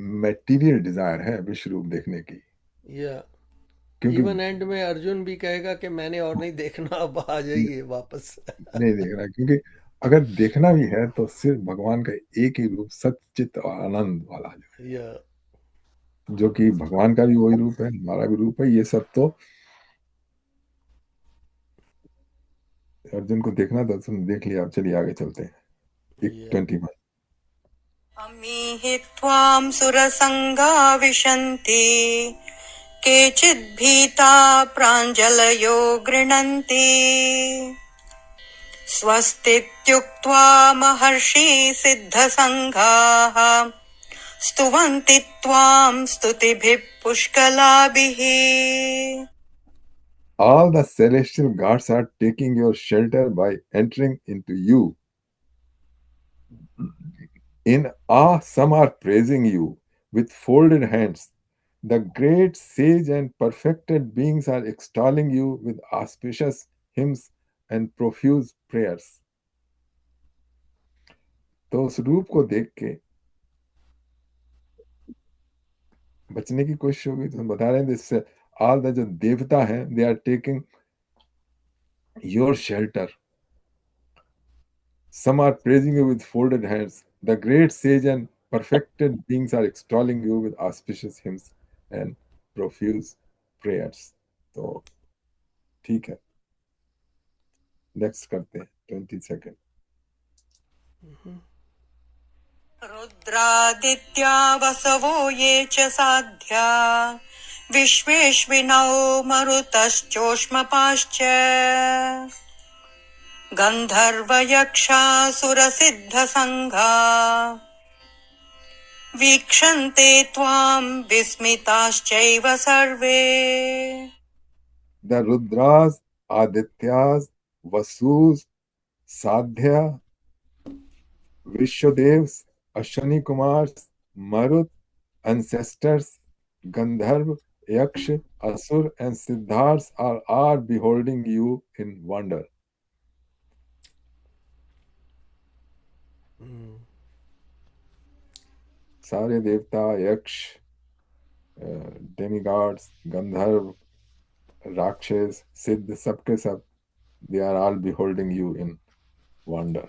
मटेरियल डिजायर है विश्व रूप देखने की, या क्योंकि इवन एंड में अर्जुन भी कहेगा कि मैंने और नहीं देखना, अब आ जाइए वापस। नहीं देखना, क्योंकि अगर देखना भी है तो सिर्फ भगवान का एक ही रूप, सच्चित और आनंद वाला, या जो कि भगवान का भी वही रूप है, हमारा भी रूप है। ये सब तो अर्जुन को देखना था, तुमने देख लिया, अब चलिए आगे चलते हैं। एक या 21। अमीहि त्वां सुरसङ्गा विशन्ति केचिद्भीता प्राञ्जलयो गृह्णन्ति स्वस्तीत्युक्त्वा महर्षि सिद्धसङ्घाः स्तुवन्ति त्वां स्तुतिभिः पुष्कलाभिः। All the celestial gods are taking your shelter by entering into you. In awe, some are praising you with folded hands. The great sage and perfected beings are extolling you with auspicious hymns and profuse prayers. तो उस रूप को देख के बचने की कोशिश होगी। तो हम बता रहे हैं, इससे ऑल द जो देवता हैं, they are taking your shelter. Some are praising you with folded hands. The great sage and perfected beings are extolling you with auspicious hymns and profuse prayers. तो ठीक है, नेक्स्ट करते हैं 22nd। रुद्रादित्या वसवो ये च साध्या विश्वेश्विनौ मरुतश्चोष्मपाश्च गन्धर्वयक्षासुरसिद्धसङ्घा वीक्षन्ते त्वां विस्मिताश्चैव सर्वे। The Rudras, Adityas, Vasus, Sadhya, Vishwadevs, Ashwani Kumars, Marut, ancestors, Gandharv, Yaksh, Asur, and Siddhars are all beholding you in wonder. सारे देवता, यक्ष, डेमिगॉड्स, गंधर्व, राक्षस, सिद्ध, सबके सब, they are all beholding you in wonder.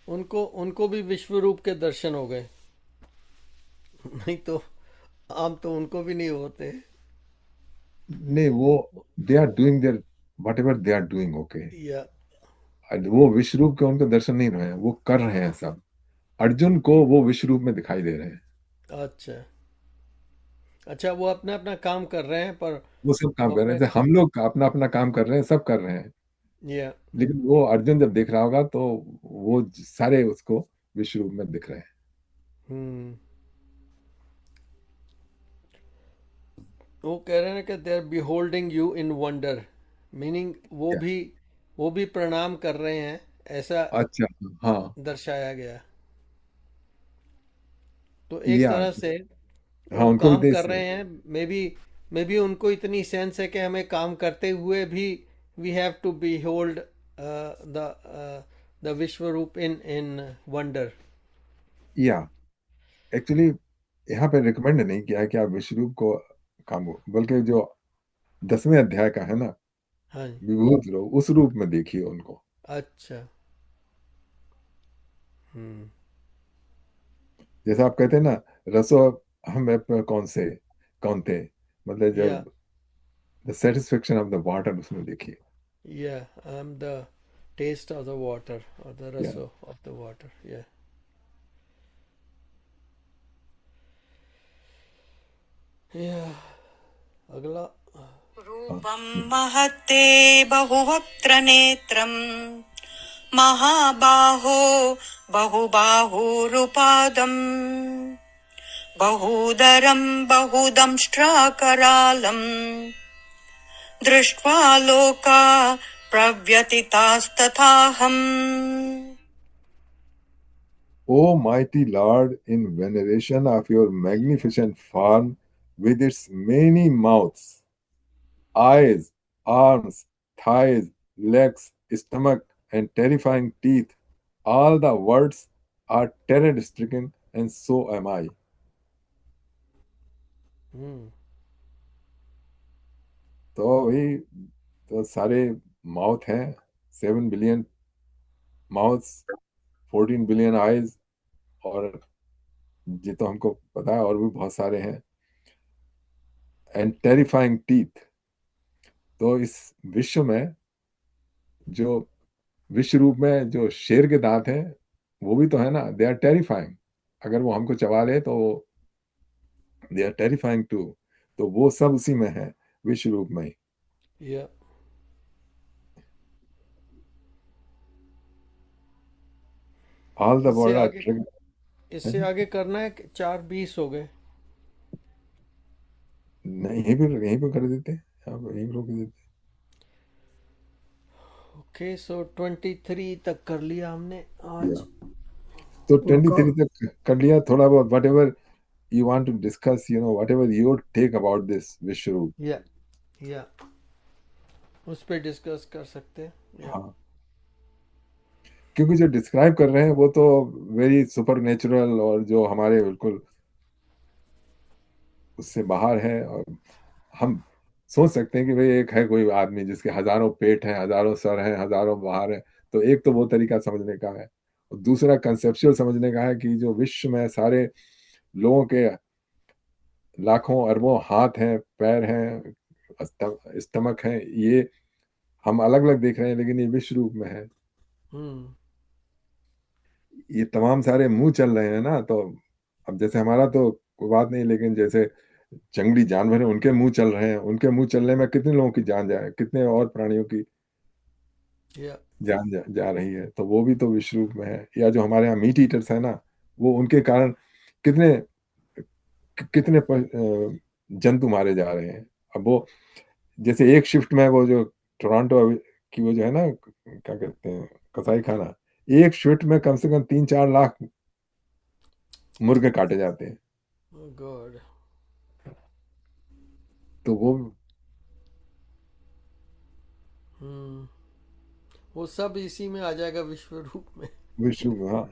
उनको उनको भी विश्व रूप के दर्शन हो गए। नहीं तो आम तो उनको भी नहीं होते। नहीं, वो they are doing their whatever they are doing, okay. या वो विश्व रूप के उनको दर्शन नहीं रहे हैं, वो कर रहे हैं सब। अर्जुन को वो विश्व रूप में दिखाई दे रहे हैं। अच्छा अच्छा, वो अपना अपना काम कर रहे हैं, पर वो सब काम वो कर रहे अपने। हैं, जैसे हम लोग अपना अपना काम कर रहे हैं, सब कर रहे हैं। या लेकिन वो अर्जुन जब देख रहा होगा तो वो सारे उसको विश्व रूप में दिख रहे हैं। हम्म। वो कह रहे हैं कि they are beholding you in wonder, meaning वो भी प्रणाम कर रहे हैं, ऐसा अच्छा, हाँ, दर्शाया गया। तो एक या तरह से हाँ, वो उनको भी काम देश कर रहे हैं। मे बी उनको इतनी सेंस है कि हमें काम करते हुए भी we have to behold the Vishwaroop in Wonder. या एक्चुअली यहाँ पे रिकमेंड नहीं किया है कि आप विश्वरूप को काम हो, बल्कि जो 10वें अध्याय का है ना, हाँ जी। विभूत लोग, उस रूप में देखिए उनको। अच्छा। हम्म। जैसे आप कहते हैं ना, रसो हम कौन थे, मतलब या जब the satisfaction of the water, उसमें देखिए। या I am the taste of the water or the या raso of the water. Yeah. Yeah. अगला। रूपं महत्ते बहुवक्त्र नेत्रम् महाबाहो बहुबाहुरुपादम् बहूदरं बहुदंष्ट्राकरालम् दृष्ट्वा लोका प्रव्यथितास्तथाहम्। O mighty Lord, in veneration of your magnificent form, with its many mouths, eyes, arms, thighs, legs, stomach, and terrifying teeth, all the words are terror stricken, and so am I. हम्म। तो वही, तो सारे माउथ हैं, 7 बिलियन माउथ्स, 14 बिलियन आईज, और ये तो हमको पता है, और भी बहुत सारे हैं, एंड टेरिफाइंग टीथ। तो इस विश्व में जो विश्व रूप में जो शेर के दांत हैं, वो भी तो है ना, दे आर टेरिफाइंग। अगर वो हमको चबा ले तो दे आर टेरिफाइंग टू। तो वो सब उसी में है, विश्व रूप में ही। या ऑल द इससे वर्ड आर आगे इससे ट्रिग। आगे करना है कि 4:20 हो गए। नहीं, यहीं पे कर देते, आप यहीं रोक देते। ओके, सो 23 तक कर लिया हमने आज। या तो और 23 तक कर लिया। थोड़ा बहुत what ever you want to discuss, whatever your take about this Vishwaroop. या या उस पे डिस्कस कर सकते हैं। या हाँ, क्योंकि जो डिस्क्राइब कर रहे हैं वो तो वेरी सुपर नेचुरल, और जो हमारे बिल्कुल उससे बाहर है। और हम सोच सकते हैं कि भाई एक है कोई आदमी जिसके हजारों पेट हैं, हजारों सर हैं, हजारों बाहर हैं। तो एक तो वो तरीका समझने का है, और दूसरा कंसेप्चुअल समझने का है कि जो विश्व में सारे लोगों के लाखों अरबों हाथ हैं, पैर हैं, स्टमक हैं, ये हम अलग अलग देख रहे हैं, लेकिन ये विश्व रूप में है। हम्म। ये तमाम सारे मुंह चल रहे हैं ना, तो अब जैसे हमारा तो कोई बात नहीं, लेकिन जैसे जंगली जानवर हैं, उनके मुंह चल रहे हैं, उनके मुंह चलने में कितने लोगों की जान जाए, कितने और प्राणियों की या जान जा रही है। तो वो भी तो विश्व रूप में है। या जो हमारे यहाँ मीट ईटर्स है ना, वो उनके कारण कितने कितने जंतु मारे जा रहे हैं। अब वो जैसे एक शिफ्ट में, वो जो टोरंटो की वो जो है ना, क्या कहते हैं, कसाई खाना, एक शिफ्ट में कम से कम 3-4 लाख मुर्गे काटे जाते हैं। गॉड। तो वो हम्म। वो सब इसी में आ जाएगा, विश्व रूप में। विश्व, हाँ।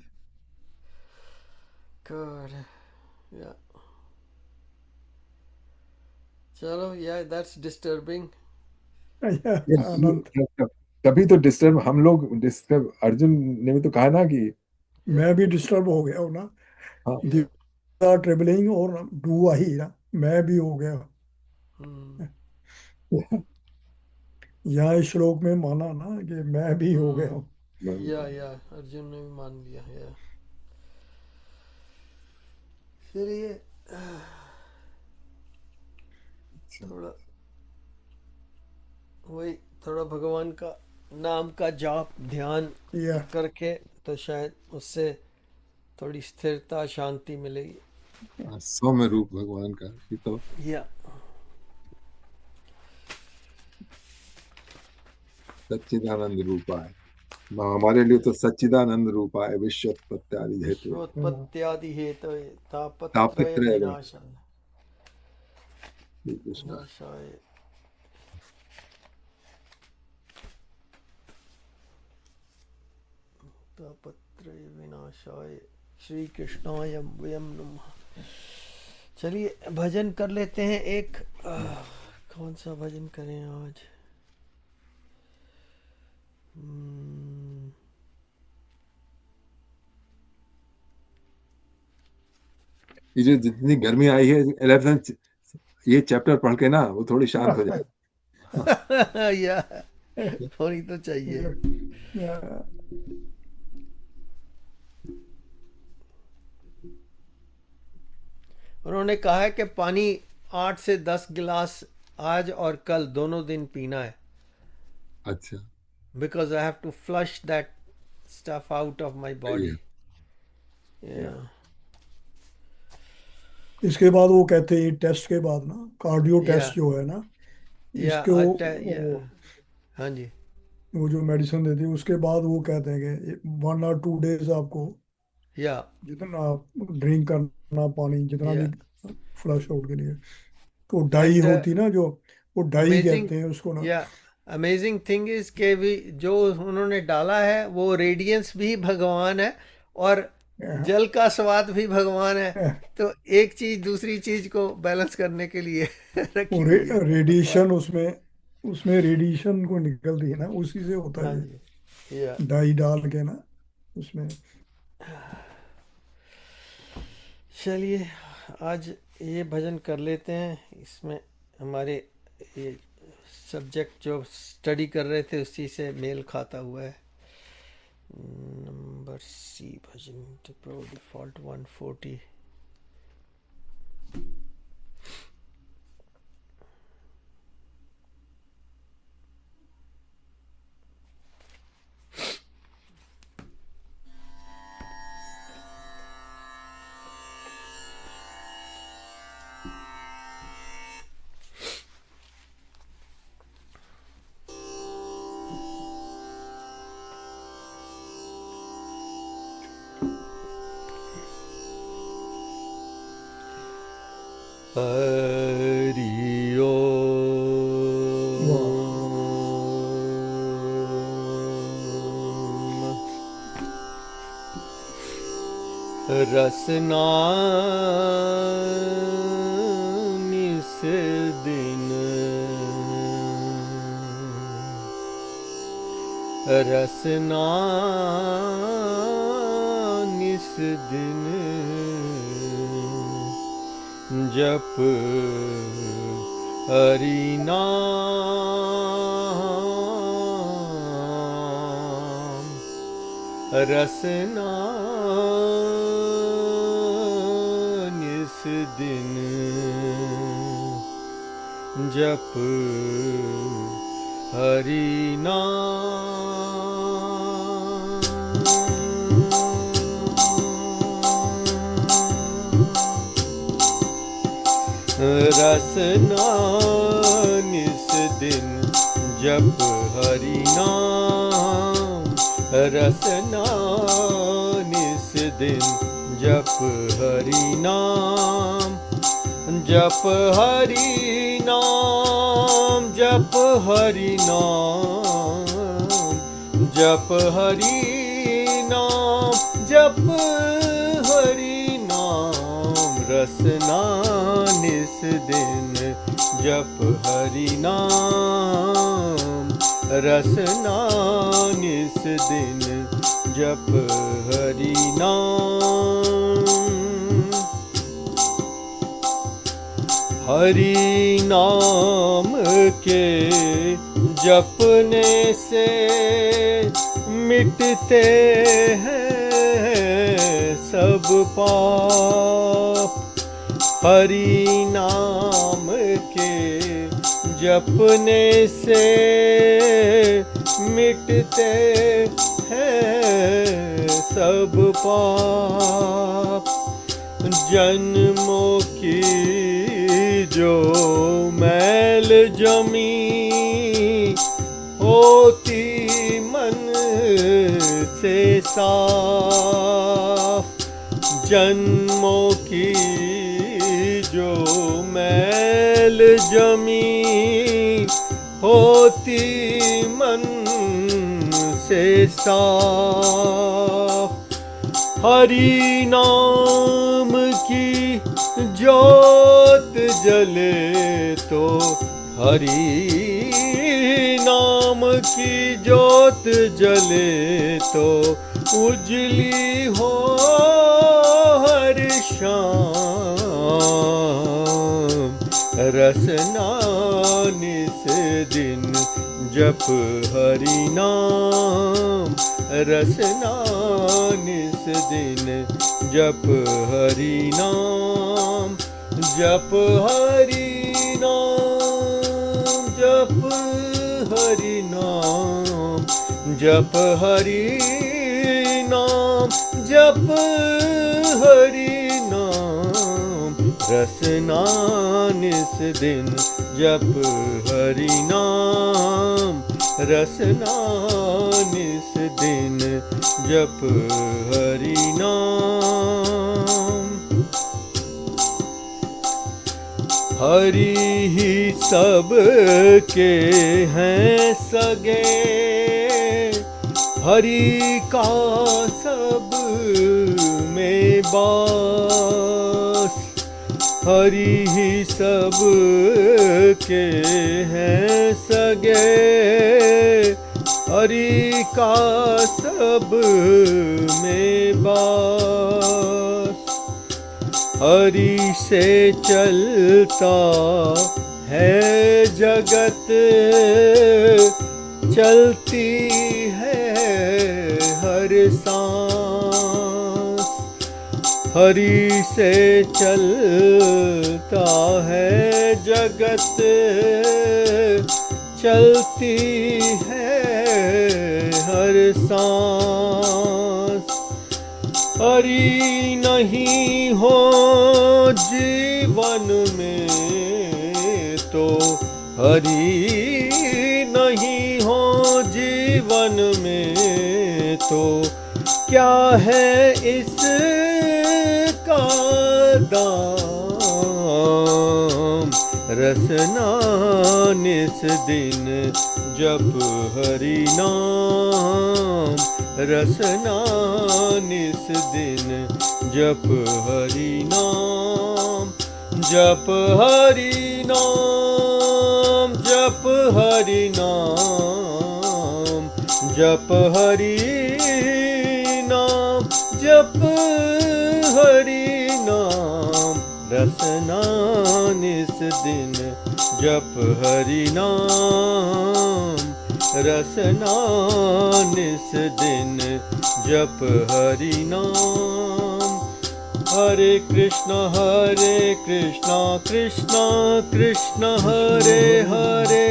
गॉड। या चलो, या दैट्स डिस्टर्बिंग। अनंत, तभी तो डिस्टर्ब हम लोग, डिस्टर्ब अर्जुन ने भी तो कहा ना कि या मैं भी डिस्टर्ब हो गया हूँ ना। हाँ। या ट्रेवलिंग और डू ही ना, मैं भी हो गया। हम्म। यहाँ इस श्लोक में माना ना कि मैं भी हो गया हूँ। या अर्जुन ने भी मान लिया। या चलिए, थोड़ा वही, थोड़ा भगवान का नाम का जाप ध्यान या करके, तो शायद उससे थोड़ी स्थिरता शांति मिलेगी। सौम्य रूप भगवान का ये तो या सच्चिदानंद रूपा है। हमारे लिए तो सच्चिदानंद रूपा है, विश्वोत्पत्ति हेतु विश्वोत्पत्त्यादि हेतु तापत्रय तापत्र है। विनाशाय श्री कृष्ण। विनाशाय। तापत्रय विनाशाय श्री कृष्णाय वयम नमः। चलिए भजन कर लेते हैं एक। कौन सा भजन करें आज? ये जो जितनी गर्मी आई है 11th ये चैप्टर पढ़ के ना वो थोड़ी शांत हो जाए। या थोड़ी तो चाहिए। उन्होंने कहा है कि पानी 8 से 10 गिलास आज और कल दोनों दिन पीना है। अच्छा, because I have to flush that stuff out of my body. इसके बाद वो कहते हैं टेस्ट के बाद ना, कार्डियो या टेस्ट जो है ना, या इसको हाँ जी, वो जो मेडिसिन देती है उसके बाद वो कहते हैं कि 1 और 2 डेज आपको या जितना आप ड्रिंक करना पानी जितना या भी फ्लश आउट के लिए, तो डाई एंड होती ना जो, वो डाई अमेजिंग कहते हैं उसको ना। या अमेजिंग थिंग इज के भी जो उन्होंने डाला है वो रेडियंस भी भगवान है और जल का स्वाद भी भगवान है। तो एक चीज दूसरी चीज को बैलेंस करने के लिए रखी हुई है। रेडिएशन उसमें रेडिएशन को निकलती है ना, उसी से होता हाँ है जी, या डाई डाल के ना उसमें। चलिए आज ये भजन कर लेते हैं। इसमें हमारे ये सब्जेक्ट जो स्टडी कर रहे थे उसी से मेल खाता हुआ है। नंबर सी भजन प्रो डिफॉल्ट 140। हरि ओम। रसना निस दिन, रसना निस दिन जप हरि नाम। रसना निस दिन जप हरि रसना निस दिन जप हरि नाम। रसना निस दिन जप हरि नाम। जप हरि नाम, जप हरि नाम, जप हरि नाम, जप हरि नाम। रसना निस दिन जप हरि नाम। रसना निस दिन जप हरि नाम। हरि नाम के जपने से मिटते हैं सब पाप। हरि नाम के जपने से मिटते हैं सब पाप। जन्मों की जो मैल जमी होती मन से साफ। जन्मों की जो मैल जमी होती मन से साफ। हरि नाम की ज्योत जले तो, हरि नाम की ज्योत जले तो, उजली हो हर शाम। रसना निस दिन जप हरि नाम, रसना निस दिन जप हरि नाम। जप हरि नाम, जप हरि नाम, जप हरि नाम, जप हरि नाम। रसना निस दिन जप हरि नाम, रसना निस दिन जप हरि नाम। हरि ही सब के हैं सगे, हरि का सब में वास। हरि ही सब के हैं सगे, हरि का सब में वास। हरि से चलता है जगत, चलती है हर सांस। हरि से चलता है जगत, चलती है हर सांस। हरि नहीं हो जीवन में तो, हरि नहीं हो जीवन में तो, क्या है इसका दाम। रसना निस दिन जप हरि नाम, रसना निस दिन जप हरि नाम। जप हरि नाम, जप हरि नाम, जप हरि नाम, जप हरि नाम। रसना निस दिन जप हरि नाम, रसना निस दिन जप हरि नाम। हरे कृष्णा कृष्णा कृष्ण हरे हरे,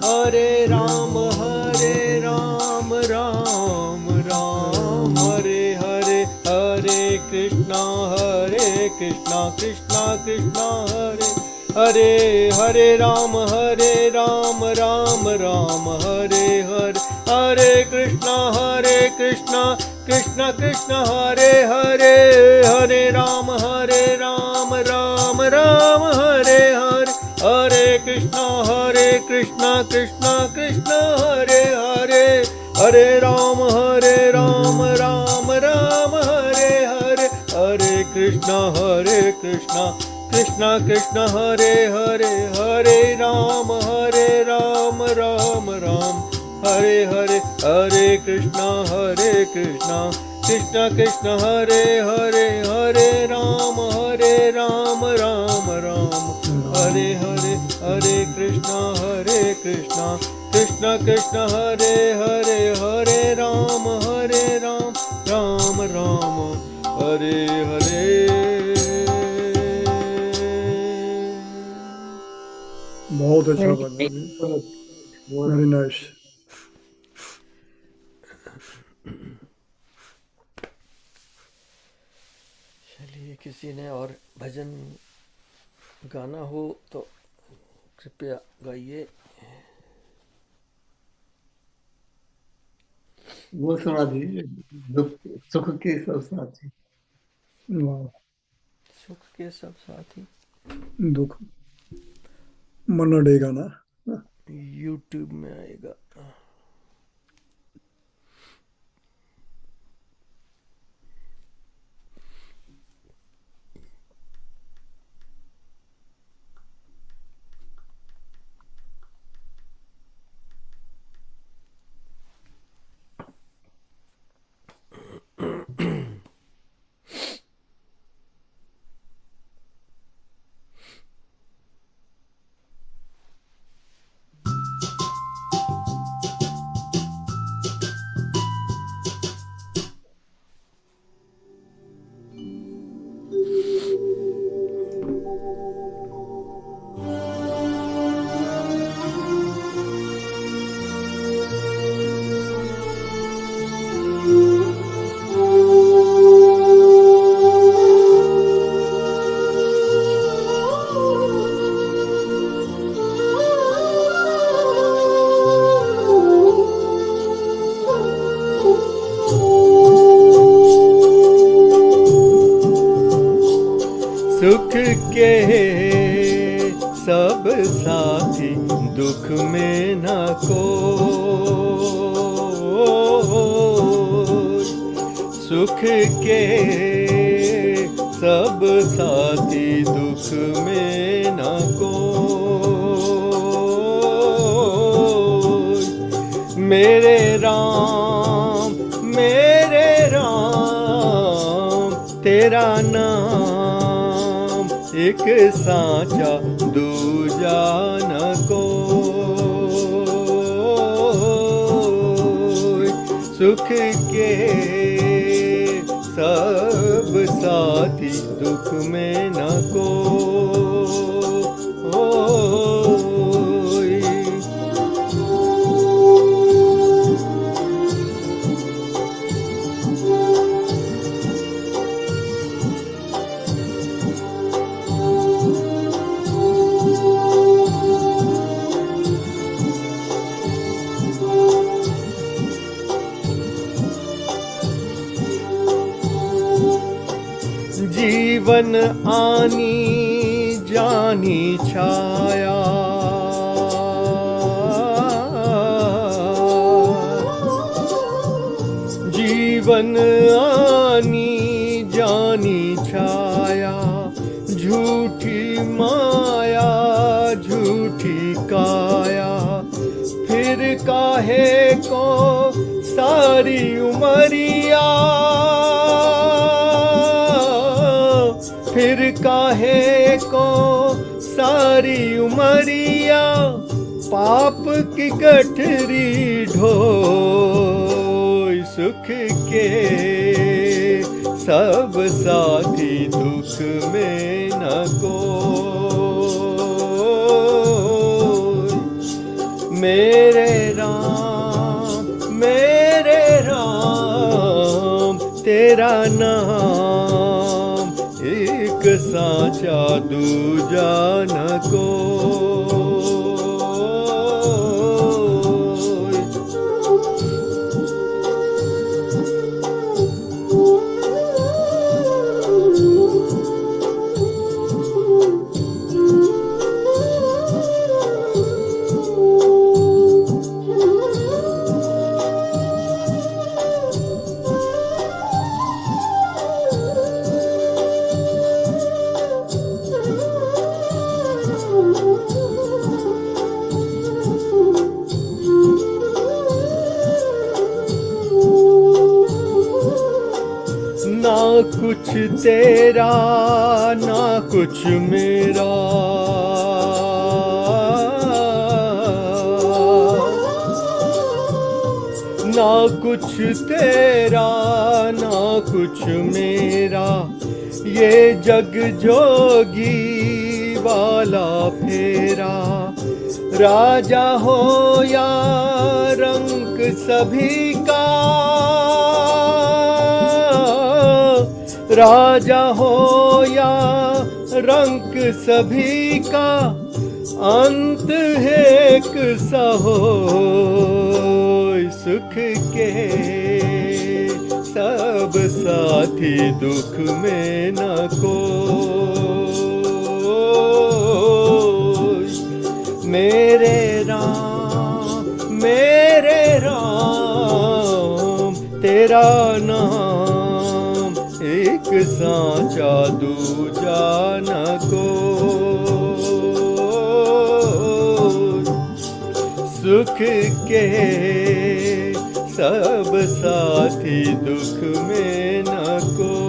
हरे राम राम राम हरे हरे। हरे कृष्णा कृष्णा कृष्णा हरे हरे, हरे राम राम राम हरे हरे। हरे कृष्णा कृष्णा कृष्णा हरे हरे, हरे राम राम राम हरे हरे। हरे कृष्णा कृष्णा कृष्णा हरे हरे, हरे राम राम राम हरे हरे। हरे कृष्णा कृष्णा कृष्णा हरे हरे, हरे राम राम राम हरे हरे। हरे कृष्णा कृष्णा कृष्णा हरे हरे, हरे राम राम राम हरे हरे। हरे कृष्णा कृष्णा कृष्णा हरे हरे, हरे राम राम राम हरे हरे। बहुत अच्छा भजन जी, वेरी नाइस। चलिए, किसी ने और भजन गाना हो तो कृपया गाइए। वो सुना दीजिए, दुख सुख के सब साथी। वाह, सुख के सब साथी दुख मन अड़ेगा ना। यूट्यूब में आएगा। सब साथी दुख में न कोई, सुख के सब साथी दुख में न कोई। मेरे राम तेरा नाम एक साचा दूजा न कोई, सुख के सब साथी दुख में न कोई। जीवन आनी जानी छाया, जीवन आनी जानी छाया, झूठी माया झूठी काया, फिर काहे को सारी उमरिया, फिर काहे को सारी उमरिया, पाप की गठरी ढोई, सुख के सब साथी दुख में न कोई। मेरे राम तेरा नाम एक साचा दूजा न कोई। ना कुछ तेरा ना कुछ मेरा, ना कुछ तेरा ना कुछ मेरा, ये जग जोगी वाला फेरा। राजा हो या रंक सभी का, राजा हो या रंक सभी का, अंत है एक सा होय। सुख के सब साथी दुख में न कोई। मेरे राम तेरा नाम एक साचा दूजा न कोई। सुख के सब साथी दुख में न कोई।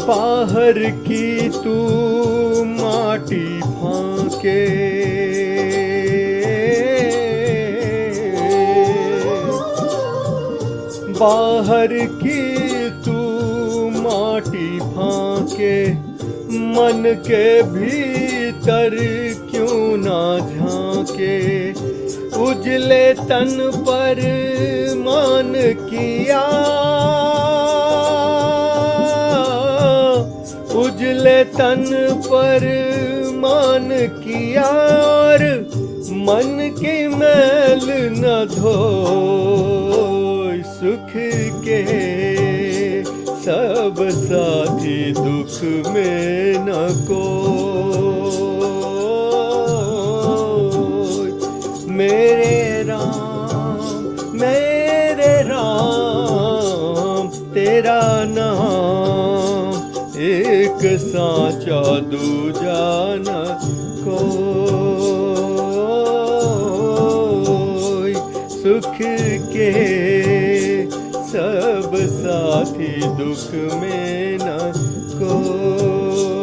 बाहर की तू माटी फांके, बाहर की तू माटी फांके, मन के भीतर क्यों यूं ना झांके, उजले तन पर मान किया, उजले तन पर मान किया, और मन की मैल न धोय, सुख के सब साथी दुख में न कोय। मेरे राम तेरा नाम एक साचा दूजा न कोय, सुख के सब साथी दुख में न कोय।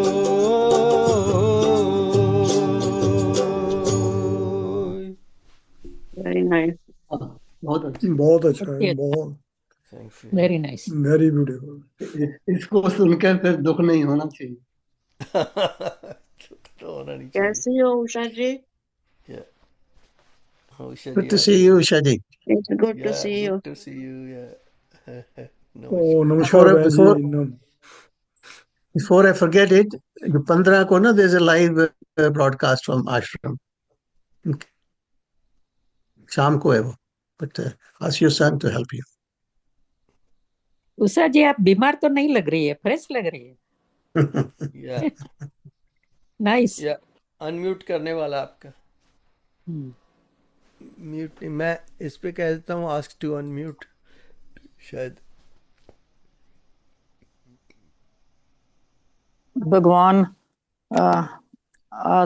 Very nice. बहुत अच्छा। बहुत अच्छा है, Okay. बहुत Thank you. Very nice. Very beautiful. इसको सुनकर फिर दुख नहीं होना चाहिए। तो होना नहीं चाहिए। कैसी हो उषा जी? Usha Good ji, to see you, Usha ji. It's good to yeah, see you. good to see you. Yeah. O Namaskar. नमस्कार बहन जी। Before I forget it, you 15 को ना there's a live broadcast from ashram. शाम को है वो, but ask your son to help you. Usha जी, आप बीमार तो नहीं लग रही है, फ्रेश लग रही है। Yeah, nice. yeah. अनम्यूट करने वाला आपका। म्यूट नहीं, मैं इस पे कह देता हूँ आस्क टू अनम्यूट शायद। भगवान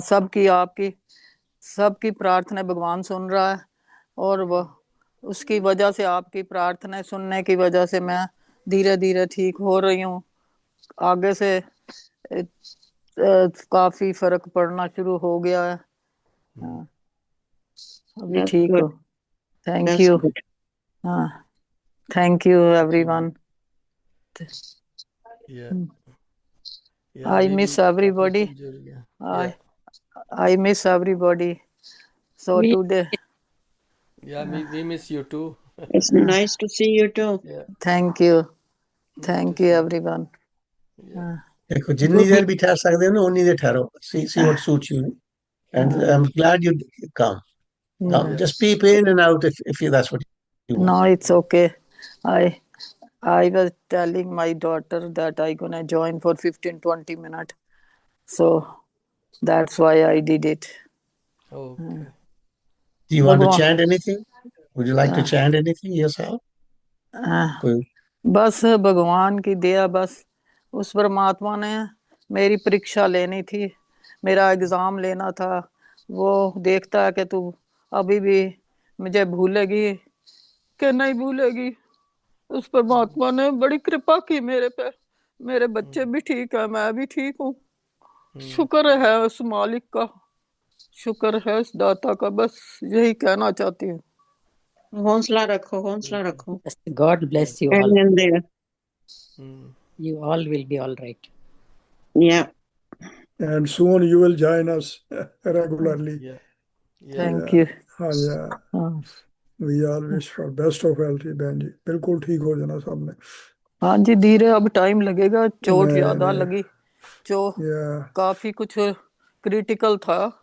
सबकी आपकी सबकी प्रार्थना भगवान सुन रहा है, और वो उसकी वजह से आपकी प्रार्थना सुनने की वजह से मैं धीरे धीरे ठीक हो रही हूँ। आगे से काफी फर्क पड़ना शुरू हो गया है। अभी That's ठीक good. हो। Thank That's you. good. Thank you everyone. Yeah. Yeah, I मेरी miss everybody. कमजोरी है। Yeah. I miss everybody. So We- today, Yeah, we miss you too. It's nice to see you too. Yeah. thank you Good to see you. everyone. Yeah. देखो जितनी देर भी ठहर सकते हो ना उतनी देर ठहरो. See what suits you. And I'm glad you come. Come. Yeah. Just peep in and out if that's what you want. No, it's okay. I was telling my daughter that I gonna join for 15-20 minutes. So that's why I did it. Okay. Do you want to भगवान chant anything? Would you like to chant anything yourself? कोई- बस भगवान की दया, बस उस परमात्मा ने मेरी परीक्षा लेनी थी, मेरा एग्जाम लेना था। वो देखता है कि तू अभी भी मुझे भूलेगी कि नहीं भूलेगी। उस परमात्मा ने बड़ी कृपा की मेरे पे। मेरे बच्चे भी ठीक है, मैं भी ठीक हूँ। शुक्र है उस मालिक का, शुक्र है उस दाता का। बस यही कहना चाहती हूँ। हौसला रखो, हौसला रखो। God bless you all. Hang in there. You all will be all right. Yeah. And soon you will join us regularly. Yeah. Yeah. Thank you. हाँ यार, we all wish for best of health बहन जी। बिल्कुल ठीक हो जाना सबने। हाँ जी, धीरे अब टाइम लगेगा। चोट नहीं, ज्यादा नहीं। लगी, Yeah. काफी कुछ क्रिटिकल था,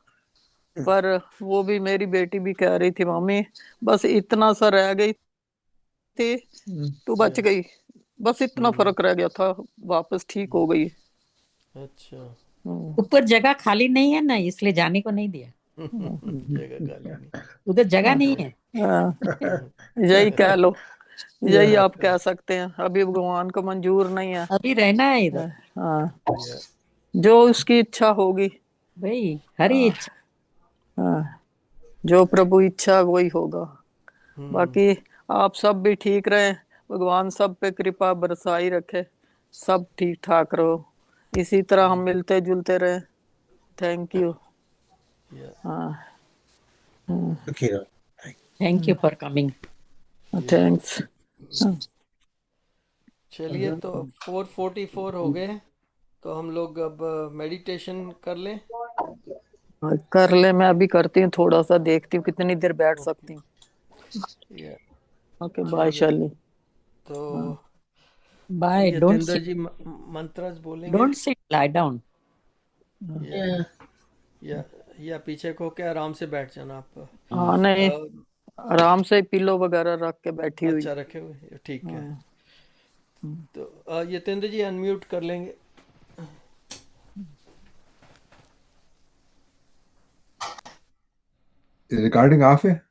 पर वो भी मेरी बेटी भी कह रही थी मम्मी बस इतना सा रह गई थी, तू बच गई, बस इतना फर्क रह गया था, वापस ठीक हो गई। अच्छा। ऊपर जगह खाली नहीं है ना, इसलिए जाने को नहीं दिया। जगह खाली नहीं। उधर जगह नहीं है। यही कह लो, यही आप कह सकते हैं। अभी भगवान को मंजूर नहीं है। अभी रहना है इधर। हाँ, Yeah. जो उसकी इच्छा होगी भाई हरी इच्छा। जो प्रभु इच्छा वही होगा। बाकी आप सब भी ठीक रहे, भगवान सब पे कृपा बरसाई रखे, सब ठीक ठाक रहो, इसी तरह हम मिलते जुलते रहे। Thank you. Yeah. Okay. Thank you for coming. Thanks. चलिए, तो 4:44 हो गए, तो हम लोग अब मेडिटेशन कर लें। कर ले, मैं अभी करती हूँ, थोड़ा सा देखती हूँ कितनी देर बैठ सकती हूँ। या ओके, बाय चलो शाली। तो बाय, डोंट यतेंद्र सिट, जी मंत्रस बोलेंगे डोंट सिट, लाई डाउन। या Yeah. या पीछे को के आराम से बैठ जाना आप। हाँ नहीं, अ, आराम से पिलो वगैरह रख के बैठी हुई। अच्छा रखे हुए, ठीक है। हाँ। तो यतेंद्र जी अनम्यूट कर लेंगे। रिकॉर्डिंग ऑफ है।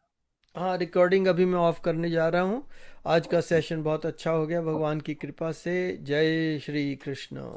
हाँ, रिकॉर्डिंग अभी मैं ऑफ करने जा रहा हूँ। आज का सेशन बहुत अच्छा हो गया भगवान की कृपा से। जय श्री कृष्ण।